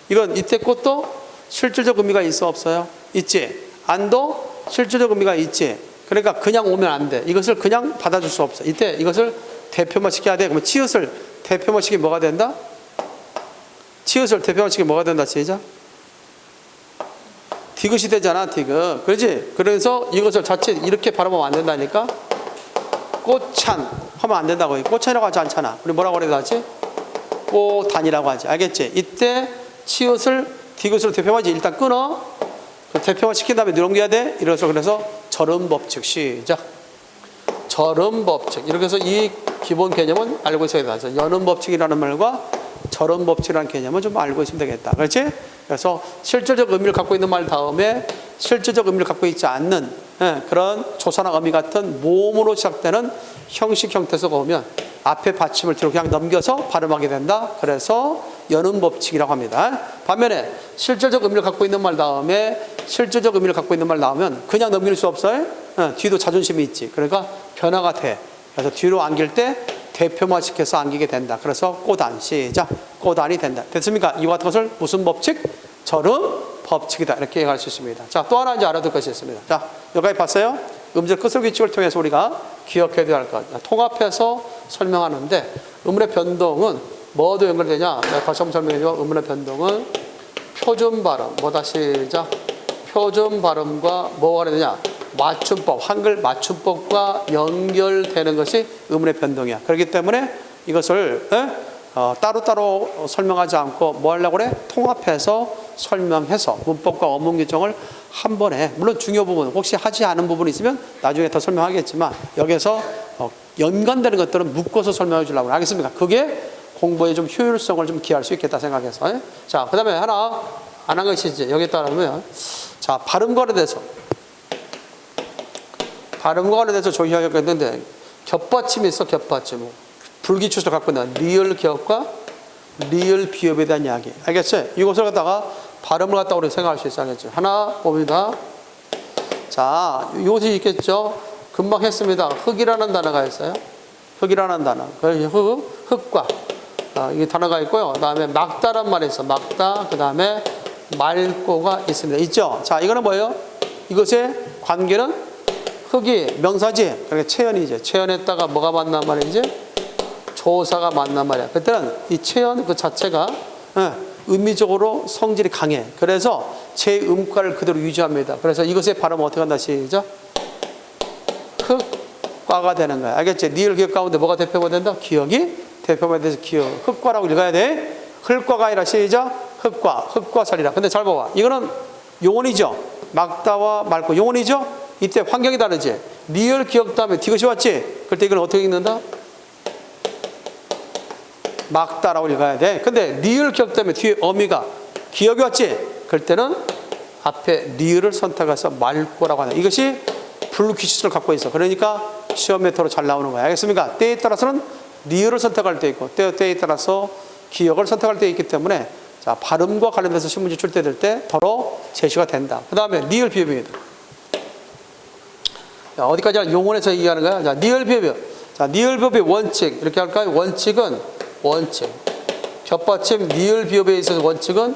이건 이때 꽃도 실질적 의미가 있어 없어요? 있지. 안도 실질적 의미가 있지. 그러니까 그냥 오면 안 돼. 이것을 그냥 받아줄 수 없어. 이때 이것을 대표만 시켜야 돼. 그러면 치읓을 대표만 시키면 뭐가 된다? 치읓을 대표만 시키면 뭐가 된다? 시작. 디귿이 되잖아. 디귿. 그렇지? 그래서 이것을 자칫 이렇게 발음하면 안 된다니까. 꽃찬 하면 안 된다고. 꽃찬이라고 하지 않잖아. 우리 뭐라고 그래야 되지? 꽃단이라고 하지. 알겠지? 이때 치읓을 디귿으로 대표하지. 일단 끊어. 대표화 시킨 다음에 넘겨야 돼. 이래서 그래서 절음 법칙. 시작. 절음 법칙. 이렇게 해서 이 기본 개념은 알고 있어야 돼. 연음 법칙이라는 말과 절음 법칙이라는 개념은 좀 알고 있으면 되겠다. 그렇지? 그래서 실질적 의미를 갖고 있는 말 다음에 실질적 의미를 갖고 있지 않는 그런 조사나 의미 같은 모음으로 시작되는 형식 형태에서 오면 앞에 받침을 뒤로 그냥 넘겨서 발음하게 된다. 그래서 연음 법칙이라고 합니다. 반면에 실질적 의미를 갖고 있는 말 다음에 실질적 의미를 갖고 있는 말 나오면 그냥 넘길 수 없어요. 뒤도 자존심이 있지. 그러니까 변화가 돼. 그래서 뒤로 안길 때 대표만 시켜서 안기게 된다. 그래서 꼬단. 시작. 꼬단이 된다. 됐습니까? 이와 같은 것을 무슨 법칙? 절음 법칙이다. 이렇게 얘기할 수 있습니다. 자, 또 하나 이제 알아둘 것이 있습니다. 자, 여기까지 봤어요? 음절 끝을 규칙을 통해서 우리가 기억해야 될 것. 통합해서 설명하는데 음문의 변동은 뭐도 연결되냐? 다시 한번 설명해줘. 음문의 변동은 표준 발음. 뭐다? 시작. 표준 발음과 뭐가 되냐? 맞춤법, 한글 맞춤법과 연결되는 것이 음문의 변동이야. 그렇기 때문에 이것을 따로따로 설명하지 않고 뭐 하려고 그래? 통합해서 설명해서 문법과 어문 규정을 한 번에, 물론 중요 부분 혹시 하지 않은 부분이 있으면 나중에 더 설명하겠지만 여기에서 연관되는 것들은 묶어서 설명해 주려고 알겠습니까? 그게 공부에 좀 효율성을 좀 기할 수 있겠다 생각해서. 예? 자, 그 다음에 하나 안 한 것이 이제 여기에 따르면, 자, 발음과 관련돼서 조희하겠는데, 겹받침이 있어, 겹받침. 불기출을 갖고 있는 리을 기업과 리을 비읍에 대한 이야기. 알겠죠? 이것을 갖다가 발음을 갖다가 우리 생각할 수 있어. 알겠죠? 하나 봅니다. 자, 이것이 있겠죠? 금방 했습니다. 흙이라는 단어가 있어요. 흙이라는 단어. 흙과. 이게 단어가 있고요. 그 다음에 막다란 말이 있어. 막다. 그 다음에 맑고가 있습니다. 있죠? 자, 이거는 뭐예요? 이것의 관계는 흙이 명사지. 그러니까 체연이죠. 체연했다가 뭐가 만난 말이지? 조사가 만난 말이야. 그때는 이 체연 그 자체가 의미적으로 성질이 강해. 그래서 제 음가를 그대로 유지합니다. 그래서 이것의 발음은 어떻게 한다? 시작. 흙과가 되는 거야. 알겠지? 니을 기억 가운데 뭐가 대표가 된다? 기억이 대표가 돼서 기억. 흙과라고 읽어야 돼. 흙과가 아니라 시작. 흙과 살이라. 근데 잘 봐봐. 이거는 용언이죠. 막다와 맑고 용언이죠. 이때 환경이 다르지. 니을 기억 다음에 디귿이 왔지. 그럴 때 이걸 어떻게 읽는다? 막다라고 읽어야 돼. 근데 리을 기억 때문에 뒤에 어미가 기억이 왔지. 그럴 때는 앞에 리을을 선택해서 맑고라고 하는, 이것이 불규칙성을 갖고 있어. 그러니까 시험 메터로 잘 나오는 거야. 알겠습니까? 때에 따라서는 리을을 선택할 때 있고 때에 따라서 기억을 선택할 때 있기 때문에, 자, 발음과 관련돼서 신문지 출제 될 때 더러 제시가 된다. 그 다음에 리을 비읍입니다. 자, 어디까지 용언에서 얘기하는 거야? 자, 리을 비읍. 자, 리을 비읍의 원칙 이렇게 할까요? 원칙 겹받침 리을 비읍에 있어서 원칙은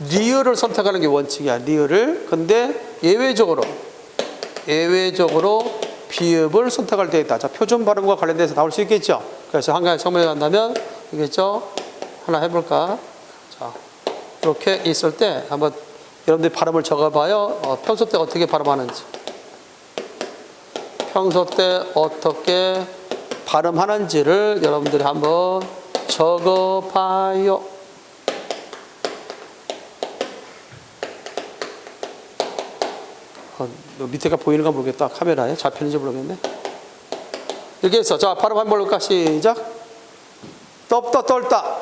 리을을 선택하는 게 원칙이야. 리을을. 근데 예외적으로 비읍을 선택할 때 있다. 자, 표준 발음과 관련돼서 나올 수 있겠죠. 그래서 한 가지 설명해 간다면 이겠죠. 하나 해볼까? 자, 이렇게 있을 때 한번 여러분들이 발음을 적어봐요. 평소 때 어떻게 발음하는지. 평소 때 어떻게 발음하는지를 여러분들이 한번 적어봐요. 밑에가 보이는가 모르겠다. 카메라에 잡히는지 모르겠네. 이렇게 해서, 자, 발음 한번 볼까? 시작. 덥다 떨다.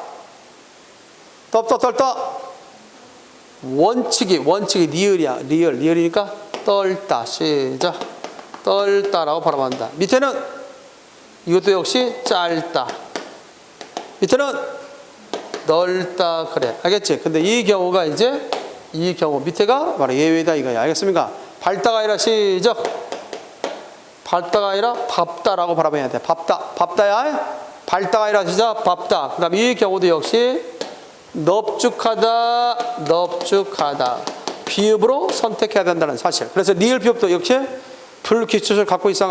원칙이 리을이야. 리을이니까 떨다. 시작. 떨다라고 발음한다. 밑에는 이것도 역시 짧다. 밑에는 넓다. 그래. 알겠지? 근데 이 경우 밑에가 바로 예외다 이거야. 알겠습니까? 밝다가 아니라 시작. 밝다가 아니라 밥다라고 발음해야 돼. 밥다야. 밝다가 아니라 시작. 밥다. 그 다음 이 경우도 역시 넙죽하다. 비읍으로 선택해야 된다는 사실. 그래서 리을 비읍도 역시 불규칙을 갖고 있어,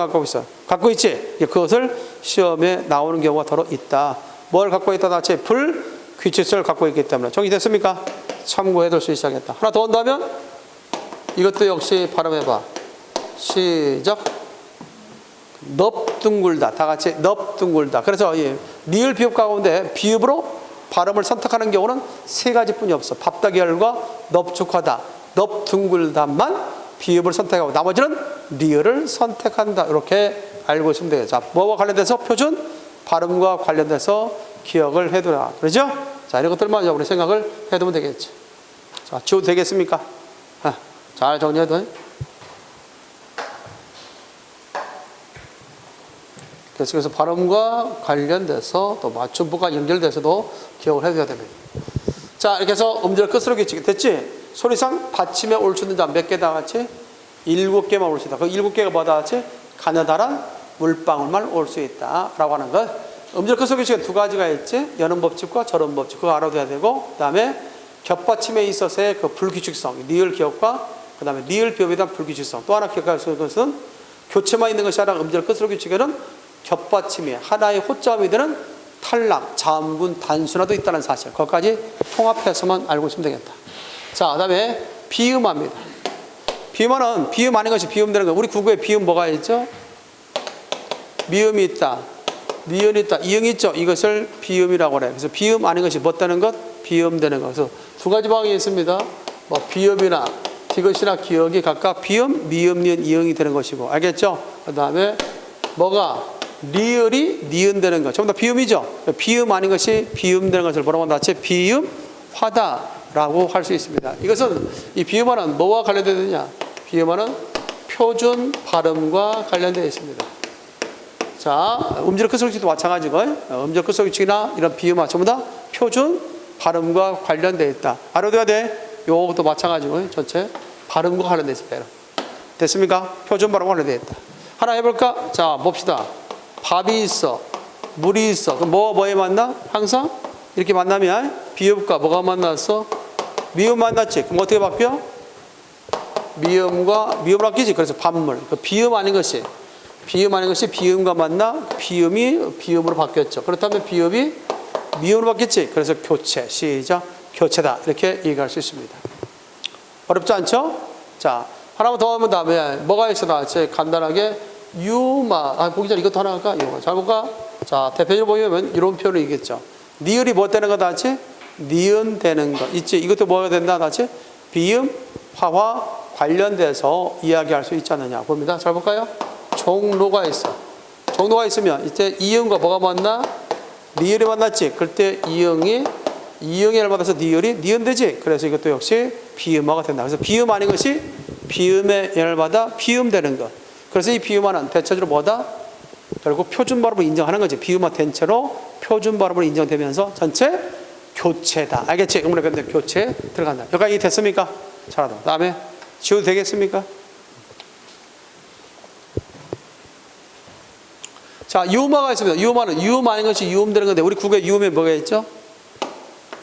갖고 있지. 그것을 시험에 나오는 경우가 더러 있다. 뭘 갖고 있다? 자체 불규칙을 갖고 있기 때문에. 정리됐습니까? 참고해둘 수 있어야겠다. 하나 더 온다면 이것도 역시 발음해봐. 시작. 넙둥글다. 다 같이 넙둥글다. 그래서 이 리을 비읍 가운데 비읍으로 발음을 선택하는 경우는 세 가지뿐이 없어. 밥다 계열과 넙죽하다, 넙둥글다만 비읍을 선택하고 나머지는 리을을 선택한다. 이렇게 알고 있으면 돼요. 자, 뭐와 관련돼서 표준 발음과 관련돼서 기억을 해두라. 그러죠? 자, 이런 것들만 우리 생각을 해두면 되겠죠. 자, 지워도 되겠습니까? 잘 정리해둬. 그래서 발음과 관련돼서 또 맞춤법과 연결돼서도 기억을 해둬야 됩니다. 자, 이렇게 해서 음절 끝으로 규칙이 됐지? 소리상 받침에 올 수 있는 자 몇 개다 같이? 7개만 올 수 있다. 그 7개가 뭐다 같이? 가느다란 물방울만 올 수 있다 라고 하는 것. 음절 끝으로 규칙은 두 가지가 있지? 여는 법칙과 저는 법칙. 그거 알아둬야 되고, 그 다음에 겹받침에 있어서의 그 불규칙성, 리을 기억과 그 다음에 리을 비읍에 대한 불규칙성. 또 하나 기억할 수 있는 것은 교체만 있는 것이 아니라 음절 끝으로 규칙에는 겹받침이 하나의 호점이 되는 탈락, 자음군, 단순화도 있다는 사실. 그것까지 통합해서만 알고 있으면 되겠다. 자, 그 다음에 비음합니다. 비음은 비음 아닌 것이 비음되는 거예요. 우리 국어에 비음 뭐가 있죠? 미음이 있다, 니은이 있다, 이응이 있죠. 이것을 비음이라고 그래요. 그래서 비음 아닌 것이 뭐 되는 것? 비음되는 것. 그래서 두 가지 방법이 있습니다. 뭐 비음이나 디귿이나 기억이 각각 비음, 미음, 니은, 이응이 되는 것이고, 알겠죠? 그 다음에 뭐가 리을이 니은되는 것. 전부 다 비음이죠. 비음 아닌 것이 비음되는 것을 뭐라고 한다? 비음화다라고 할 수 있습니다. 이것은 이 비음화는 뭐와 관련되느냐? 비음화는 표준 발음과 관련되어 있습니다. 자, 음절 끝소리치도 마찬가지고 음절 끝소리치나 이런 비음화 전부 다 표준 발음과 관련되어 있다. 알아둬야 돼. 요것도 마찬가지고 전체 발음과 관련되어 있습니다. 됐습니까? 표준 발음과 관련되어 있다. 하나 해볼까? 자, 봅시다. 밥이 있어, 물이 있어. 그럼 뭐에 만나? 항상 이렇게 만나면 비읍과 뭐가 만났어? 미음 만났지. 그럼 어떻게 바뀌어? 미음과 미음으로 바뀌지. 그래서 반물. 비음 아닌 것이 비음과 만나 비음이 비음으로 바뀌었죠. 그렇다면 비읍이 미음으로 바뀌었지. 그래서 교체. 시작. 교체다. 이렇게 얘기할 수 있습니다. 어렵지 않죠? 자, 하나만 더 하면 다음에 뭐가 있어? 나 간단하게 유마. 보기 전에 이것도 하나 할까? 유마. 잘 볼까? 자, 대표적으로 보면 이런 표현이 있겠죠. 니을이 뭐 되는 거 다치? 니은 되는 거 있지. 이것도 뭐가 된다 다치? 비음, 화와 관련돼서 이야기할 수 있지 않느냐 봅니다. 잘 볼까요? 종로가 있어. 종로가 있으면 이때 이응과 뭐가 만나? 니을이 만났지. 그때 이응이 열받아서 니을이 니은되지. 그래서 이것도 역시 비음화가 된다. 그래서 비음 아닌 것이 비음에 열받아 비음되는 것. 그래서 이 비음화는 대체적으로 뭐다? 결국 표준 발음을 인정하는 거지. 비음화 된 채로 표준 발음으로 인정되면서 전체 교체다. 알겠지? 근데 교체 들어간다. 여기까지 됐습니까? 잘하다. 다음에 지워도 되겠습니까? 자, 유음화가 있습니다. 유음화는 유음 아닌 것이 유음되는 건데 우리 국어에 유음에 뭐가 있죠?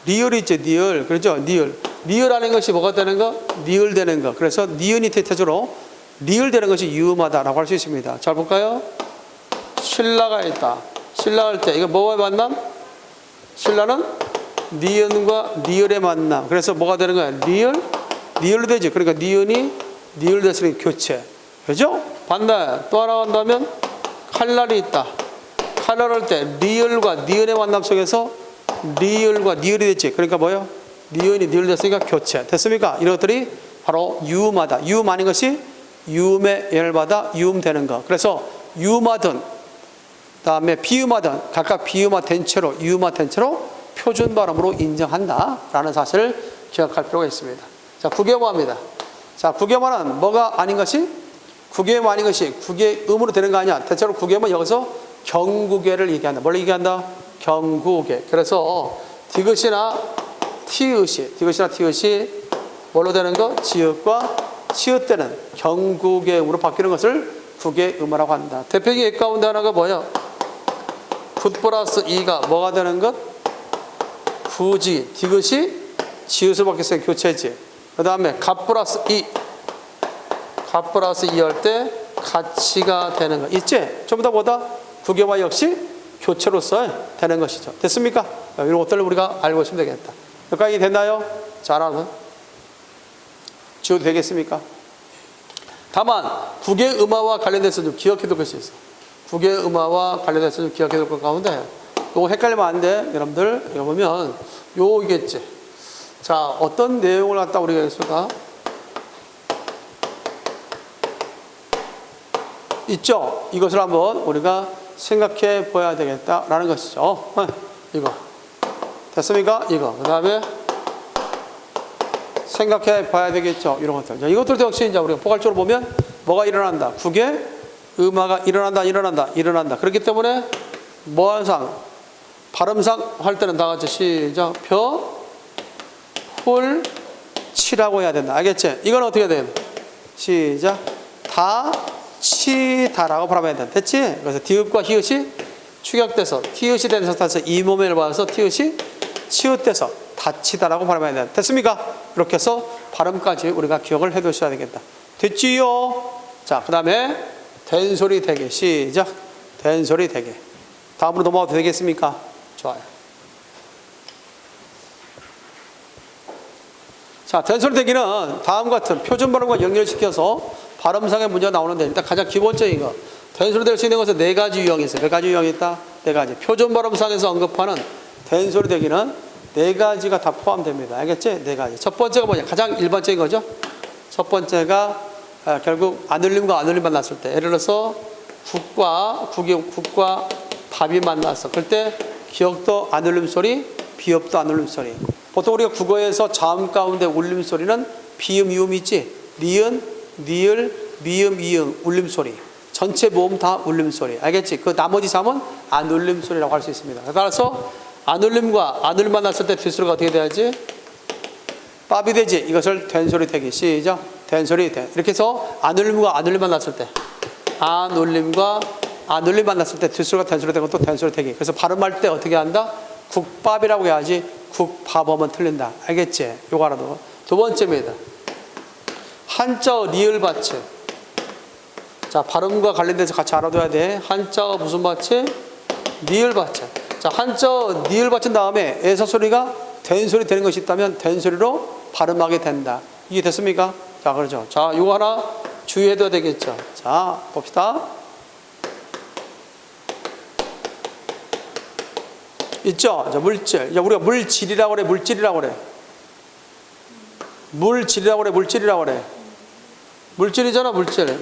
리을이 있죠. 니을. 그렇죠? 니을. 니을 아닌 것이 뭐가 되는 거? 니을 되는 거. 그래서 니은이 대체적으로 리을 되는 것이 유음하다라고 할 수 있습니다. 잘 볼까요? 신라가 있다. 신라 할 때 이거 뭐와 만남? 신라는 니은과 니을의 만남. 그래서 뭐가 되는 거야? 리을로 되지. 그러니까 니은이 니을 됐으니 교체. 그죠? 반대 또 하나 한다면 칼날이 있다. 칼날 할 때 리을과 니은의 만남 속에서 리을과 니을이 됐지. 그러니까 뭐예요? 니은이 니을 됐으니까 교체. 됐습니까? 이런 것들이 바로 유음하다. 유음 아닌 것이 유음에 열받아 유음되는 것. 그래서 유음하든 다음에 비음하든 각각 비음화된 채로 유음화된 채로 표준 발음으로 인정한다라는 사실을 기억할 필요가 있습니다. 자, 국외음화입니다. 자, 국외음화는 뭐가 아닌 것이? 국외음화 아닌 것이 국외음으로 되는 거 아니야. 대체로 국외음은 여기서 경국외를 얘기한다. 뭘 얘기한다? 경국외. 그래서 디귿이나 티읕이 뭘로 되는 거? 지읒과 치읒 때는 경국외음으로 바뀌는 것을 국외음화라고 한다. 대표적인 예 가운데 하나가 뭐야? 굿 플러스 이가 뭐가 되는 것? 구지. 디귿이 지읒을 바뀌었으니까 교체지. 그 다음에 갓 플러스 이 할 때 가치가 되는 거 있지? 전부 다 뭐다? 국외음화 역시 교체로서 되는 것이죠. 됐습니까? 이런 것들을 우리가 알고 있으면 되겠다. 여기까지 됐나요? 잘하면 지워도 되겠습니까? 다만 국외음화와 관련돼서 좀 기억해둘 것이 있어. 국외음화와 관련돼서 좀 기억해둘 것 가운데 요거 헷갈리면 안 돼. 여러분들 여기 보면 요이겠지. 자, 어떤 내용을 갖다 우리가 했을까? 있죠? 이것을 한번 우리가 생각해 보아야 되겠다라는 것이죠. 이거 됐습니까? 이거 그 다음에 생각해 봐야 되겠죠. 이런 것들. 자, 이것들도 역시 이제 우리가 포괄적으로 보면 뭐가 일어난다? 국외음화가 일어난다. 그렇기 때문에 뭐한상 발음상 할 때는 다 같이 시작. 치라고 해야 된다. 알겠지? 이건 어떻게 해야 돼? 시작. 치다라고 발음해야 된다. 됐지? 그래서 디귿과 히읗이 축약돼서 티읕이 되는 상태에서 이 몸을 봐서 티읕이 치읒돼서 다치다라고 발음해야 된다. 됐습니까? 이렇게 해서 발음까지 우리가 기억을 해 두셔야 되겠다. 됐지요? 자, 그 다음에 된소리 대개. 시작. 된소리 대개. 다음으로 넘어가도 되겠습니까? 좋아요. 자, 된소리 대개는 다음과 같은 표준 발음과 연결시켜서 발음상의 문제가 나오는데 일단 가장 기본적인 거 된소리 될 수 있는 것은 네 가지 유형이 있어요. 몇 가지 유형이 있다? 네 가지. 표준 발음상에서 언급하는 된소리 대개는 네 가지가 다 포함됩니다. 알겠지? 네 가지. 첫 번째가 뭐냐? 가장 일반적인 거죠. 첫 번째가 결국 안 울림과 안 울림만 났을 때 예를 들어서 국과 밥이 만났어. 그럴 때 기역도 안 울림 소리, 비읍도 안 울림 소리. 보통 우리가 국어에서 자음 가운데 울림 소리는 비음, 이음 있지? 니은, 니을, 미음, 이응, 울림 소리. 전체 모음 다 울림 소리. 알겠지? 그 나머지 자음은 안 울림 소리라고 할 수 있습니다. 따라서 안 울림과 안 울림 만났을 때 뒷소리가 어떻게 돼야지? 밥이 되지. 이것을 된 소리 되기. 시작. 된 소리 돼. 이렇게 해서 안 울림과 안 울림 만났을 때, 안 울림과 안 울림 만났을 때 뒷소리가 된 소리 되고 또 된 소리 되기. 그래서 발음할 때 어떻게 한다? 국밥이라고 해야지 국밥하면 틀린다. 알겠지? 요거 알아도. 두 번째입니다. 한자어 리을 받침. 자, 발음과 관련돼서 같이 알아둬야 돼. 한자어 무슨 받침? 리을 받침. 자, 한자어 리을 받침 다음에 에서 소리가 된 소리 되는 것이 있다면 된 소리로 발음하게 된다. 이게 됐습니까? 자, 그렇죠. 자, 요거 하나 주의해둬야 되겠죠. 자, 봅시다. 있죠? 자, 물질. 이제 우리가 물질이라고 그래, 물질이라고 그래. 물질이라고 그래, 물질이라고 그래. 물질이잖아, 물질.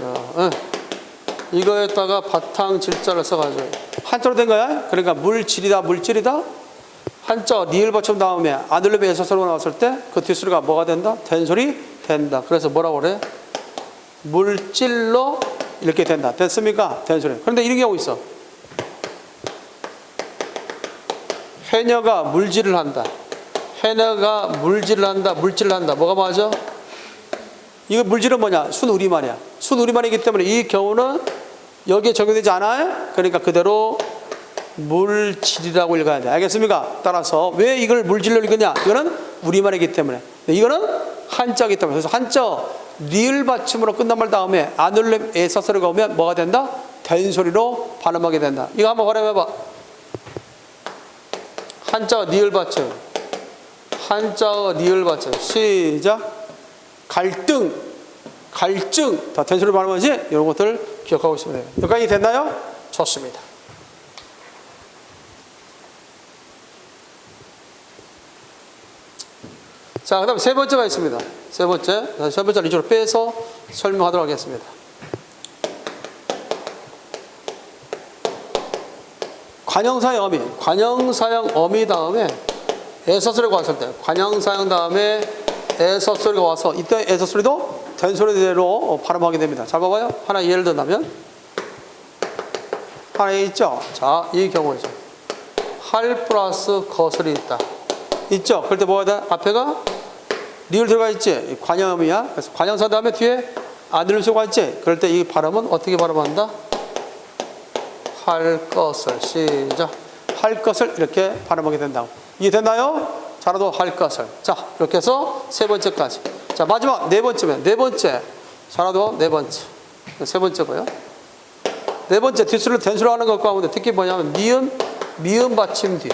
이거에다가 바탕 질자를 써가지고 한자로 된 거야. 그러니까 물질이다, 물질이다. 한자 리을 받침 다음에 안 울림의 에서 소리가 나왔을 때 그 뒷소리가 뭐가 된다? 된 소리 된다. 그래서 뭐라고 그래? 물질로 이렇게 된다. 됐습니까? 된 소리. 그런데 이런 경우 있어. 해녀가 물질을 한다. 해녀가 물질을 한다. 물질을 한다. 뭐가 맞아? 이거 물질은 뭐냐? 순우리말이야. 순우리말이기 때문에 이 경우는 여기에 적용되지 않아요? 그러니까 그대로 물질이라고 읽어야 돼. 알겠습니까? 따라서 왜 이걸 물질로 읽느냐? 이거는 우리말이기 때문에. 이거는 한자이기 때문에. 그래서 한자 리을 받침으로 끝난 말 다음에 안 울림 에서 소리가 오면 뭐가 된다? 된 소리로 발음하게 된다. 이거 한번 발음해봐. 한자 리을 받침. 한자 리을 받침. 시작. 갈등, 갈증, 다 된 소리 발음하지? 이런 것들 기억하고 있으면 돼요. 여기까지 됐나요? 좋습니다. 자, 그 다음에 세 번째가 있습니다. 세 번째를 이쪽으로 빼서 설명하도록 하겠습니다. 관형사형 어미. 관형사형 어미 다음에 에서소리가 왔을 때, 관형사형 다음에 에서소리가 와서 이때 에서소리도 된 소리대로 발음하게 됩니다. 잘 봐봐요. 하나 예를 든다면 하나 있죠. 자, 이 경우죠. 할 플러스 거슬이 있다. 있죠. 그럴 때 뭐가 돼? 앞에가 리을 들어가 있지. 관형음이야. 그래서 관형사 다음에 뒤에 안 들릴 수가 있지. 그럴 때 이 발음은 어떻게 발음한다? 할 것을. 시작. 할 것을 이렇게 발음하게 된다고. 이해 됐나요? 자라도 할 것을. 자, 이렇게 해서 세 번째까지. 자, 마지막 네 번째면 네 번째. 자라도 네 번째. 세 번째고요. 네 번째 뒷소리를 된소리 하는 것 가운데 특히 뭐냐면 니은, 미음 받침 뒤.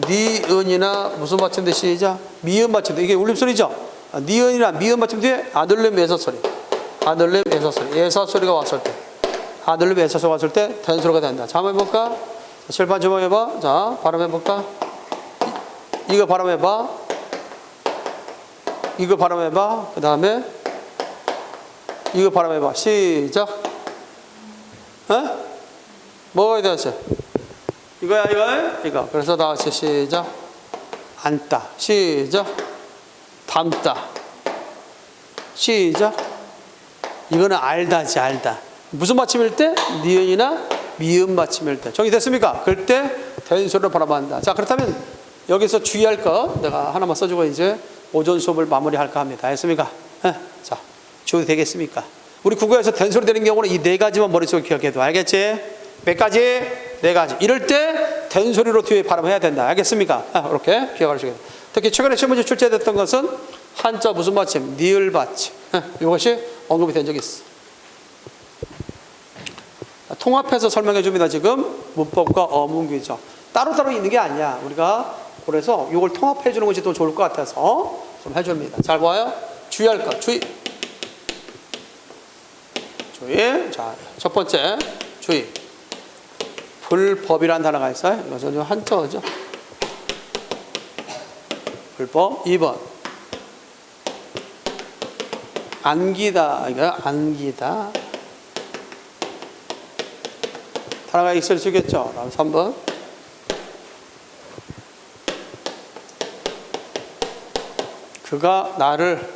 니은이나 무슨 받침 뒤 시작. 미음 받침 뒤. 이게 울림소리죠. 니은이나 미음 받침 뒤에 안 울림 에서 소리. 안 울림 에서 소리. 에서 소리가 왔을 때. 안 울림 에서 소리가 왔을 때 된소리가 된다. 자, 한번 해볼까? 칠판 좀 해봐. 자, 발음해볼까? 이거 발음해봐. 이거 발음해봐. 그 다음에 이거 발음해봐. 시작. 뭐가 되었어? 이거야, 이거. 그래서 다 같이 시작. 앉다. 시작. 담다. 시작. 이거는 알다지, 알다. 무슨 받침일 때? 니은이나 미음 받침일 때. 정리됐습니까? 그럴 때 된 소리로 발음한다. 자, 그렇다면 여기서 주의할 것 내가 하나만 써주고 이제 오전 수업을 마무리할까 합니다. 했습니까? 자, 주어도 되겠습니까? 우리 국어에서 된 소리 되는 경우는 이 네 가지만 머릿속에 기억해도. 알겠지? 몇 가지? 네 가지. 이럴 때 된 소리로 뒤에 발음해야 된다. 알겠습니까? 이렇게 기억하시겠다. 특히 최근에 시험 문제 출제됐던 것은 한자 무슨 받침? 니을 받침. 이것이 언급이 된 적이 있어. 통합해서 설명해 줍니다. 지금 문법과 어문규죠. 따로따로 있는 게 아니야. 우리가 그래서 이걸 통합해 주는 것이 더 좋을 것 같아서 좀 해줍니다. 잘 봐요. 주의할 것. 주의. 자, 첫 번째 주의. 불법이라는 단어가 있어요. 이것은 한자어죠. 불법. 2번. 안기다. 이거 안기다. 단어가 있을 수 있겠죠. 다음 3번. 그가 나를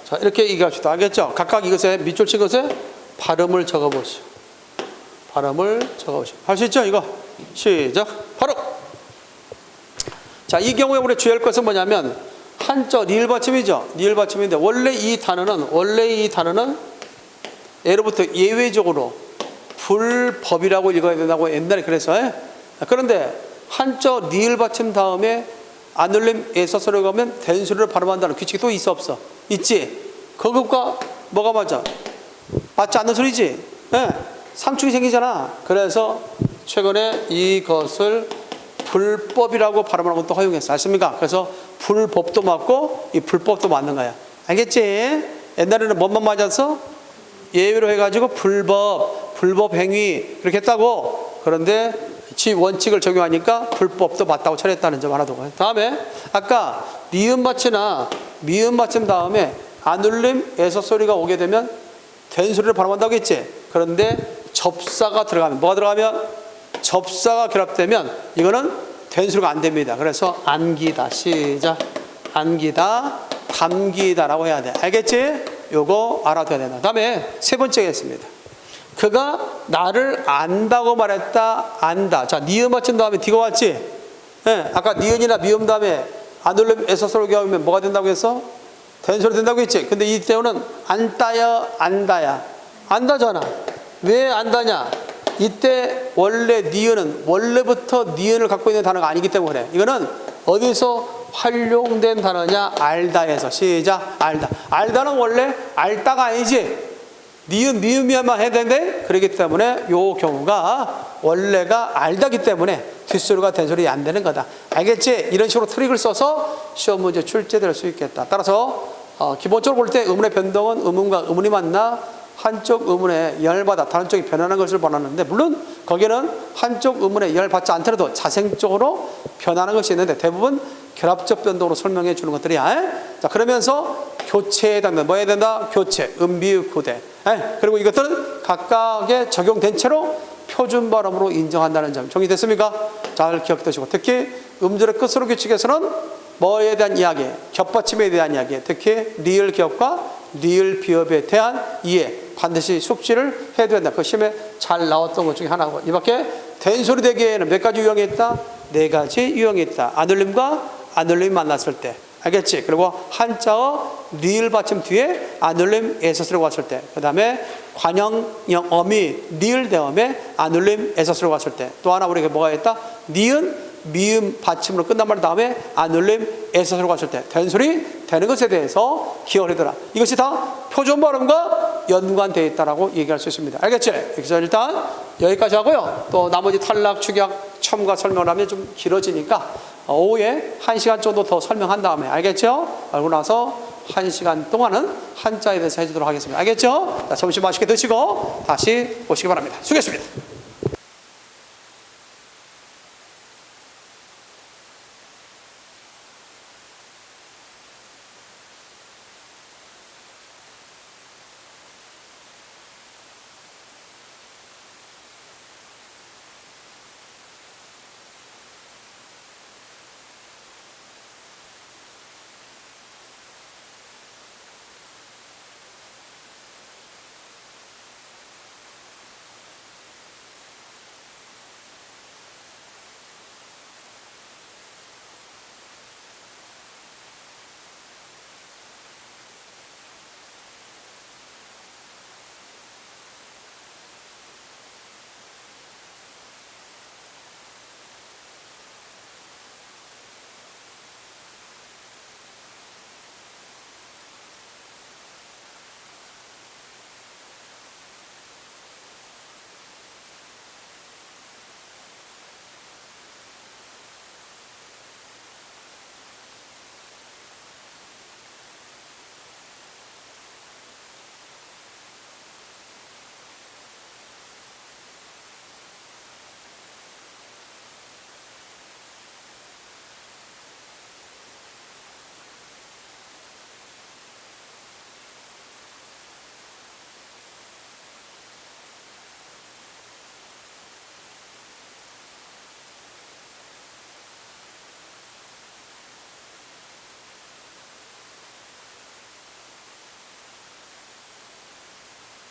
자, 이렇게 얘기합시다. 알겠죠? 각각 이것에 밑줄 친 것에 발음을 적어보시오. 발음을 적어보시오. 할 수 있죠? 이거. 시작. 바로. 자, 이 경우에 우리 주의할 것은 뭐냐면 한자 리을 받침이죠. 리을 받침인데 원래 이 단어는 예로부터 예외적으로 불법이라고 읽어야 된다고 옛날에 그래서 그런데 한자 리을 받침 다음에 안울림 애서서로 가면 된소리를 발음한다는 규칙이 또 있어 없어? 있지. 그것과 뭐가 맞아? 맞지 않는 소리지. 삼축이 생기잖아. 그래서 최근에 이것을 불법이라고 발음하는 것도 허용했어. 아십니까? 그래서 불법도 맞고 이 불법도 맞는 거야. 알겠지? 옛날에는 뭐만 맞았어? 예외로 해가지고 불법 행위 그렇게 했다고. 그런데 지 원칙을 적용하니까 불법도 맞다고 처리했다는 점 하나 두고. 다음에 아까 니은 받침이나 미음 받침 다음에 안울림 에서 소리가 오게 되면 된 소리를 발음한다고 했지. 그런데 접사가 들어가면 뭐가 들어가면 접사가 결합되면 이거는 된 소리가 안 됩니다. 그래서 안기다. 시작. 안기다, 담기다라고 해야 돼. 알겠지? 요거 알아둬야 된다. 다음에 세 번째 겠습니다. 그가 나를 안다고 말했다. 안다. 자, 니은 맞춘 다음에 디가 왔지? 아까 니은이나 미음 다음에 안울림 에서 소리가 오면 뭐가 된다고 했어? 된 소리 된다고 했지? 근데 이때는 안다야, 안다야. 안다잖아. 왜 안다냐? 이때 원래 니은은 원래부터 니은을 갖고 있는 단어가 아니기 때문에 이거는 어디서 활용된 단어냐? 알다에서. 시작. 알다. 알다는 원래 알다가 아니지. 니은 미음이야만 해야 되는데 그렇기 때문에 요 경우가 원래가 알다기 때문에 뒷소리가 된 소리 안 되는 거다. 알겠지? 이런 식으로 트릭을 써서 시험 문제 출제될 수 있겠다. 따라서 기본적으로 볼 때 의문의 변동은 의문과 의문이 만나 한쪽 의문에 영향을 받아 다른 쪽이 변하는 것을 보았는데 물론 거기에는 한쪽 의문에 영향을 받지 않더라도 자생적으로 변하는 것이 있는데 대부분 결합적 변동으로 설명해 주는 것들이야. 자, 그러면서 교체해야 된다. 뭐 해야 된다? 교체, 음비읍, 구대. 그리고 이것들은 각각의 적용된 채로 표준 발음으로 인정한다는 점 정리됐습니까? 잘 기억되시고 특히 음절의 끝으로 규칙에서는 뭐에 대한 이야기, 겹받침에 대한 이야기, 특히 리을 기업과 리을 비읍에 대한 이해 반드시 숙지를 해야 된다. 그 시험에 잘 나왔던 것 중에 하나고 이밖에 된소리 되기에는 몇 가지 유형이 있다? 네 가지 유형이 있다. 안울림과 안울림이 만났을 때 알겠지? 그리고 한자어 리을 받침 뒤에 안울림 에서스로 왔을 때 그 다음에 관형형 어미 리을 대음에 안울림 에서스로 왔을 때 또 하나 우리가 뭐가 있다? 니은 미음 받침으로 끝난 말 다음에 안울림 에서스로 갔을 때 된소리 되는 것에 대해서 기억을 해둬라. 이것이 다 표준 발음과 연관되어 있다라고 얘기할 수 있습니다. 알겠지? 그래서 일단 여기까지 하고요. 또 나머지 탈락, 축약, 첨가 설명을 하면 좀 길어지니까 오후에 1시간 정도 더 설명한 다음에 알겠죠? 알고 나서 1시간 동안은 한자에 대해서 해주도록 하겠습니다. 알겠죠? 자, 점심 맛있게 드시고 다시 오시기 바랍니다. 수고했습니다.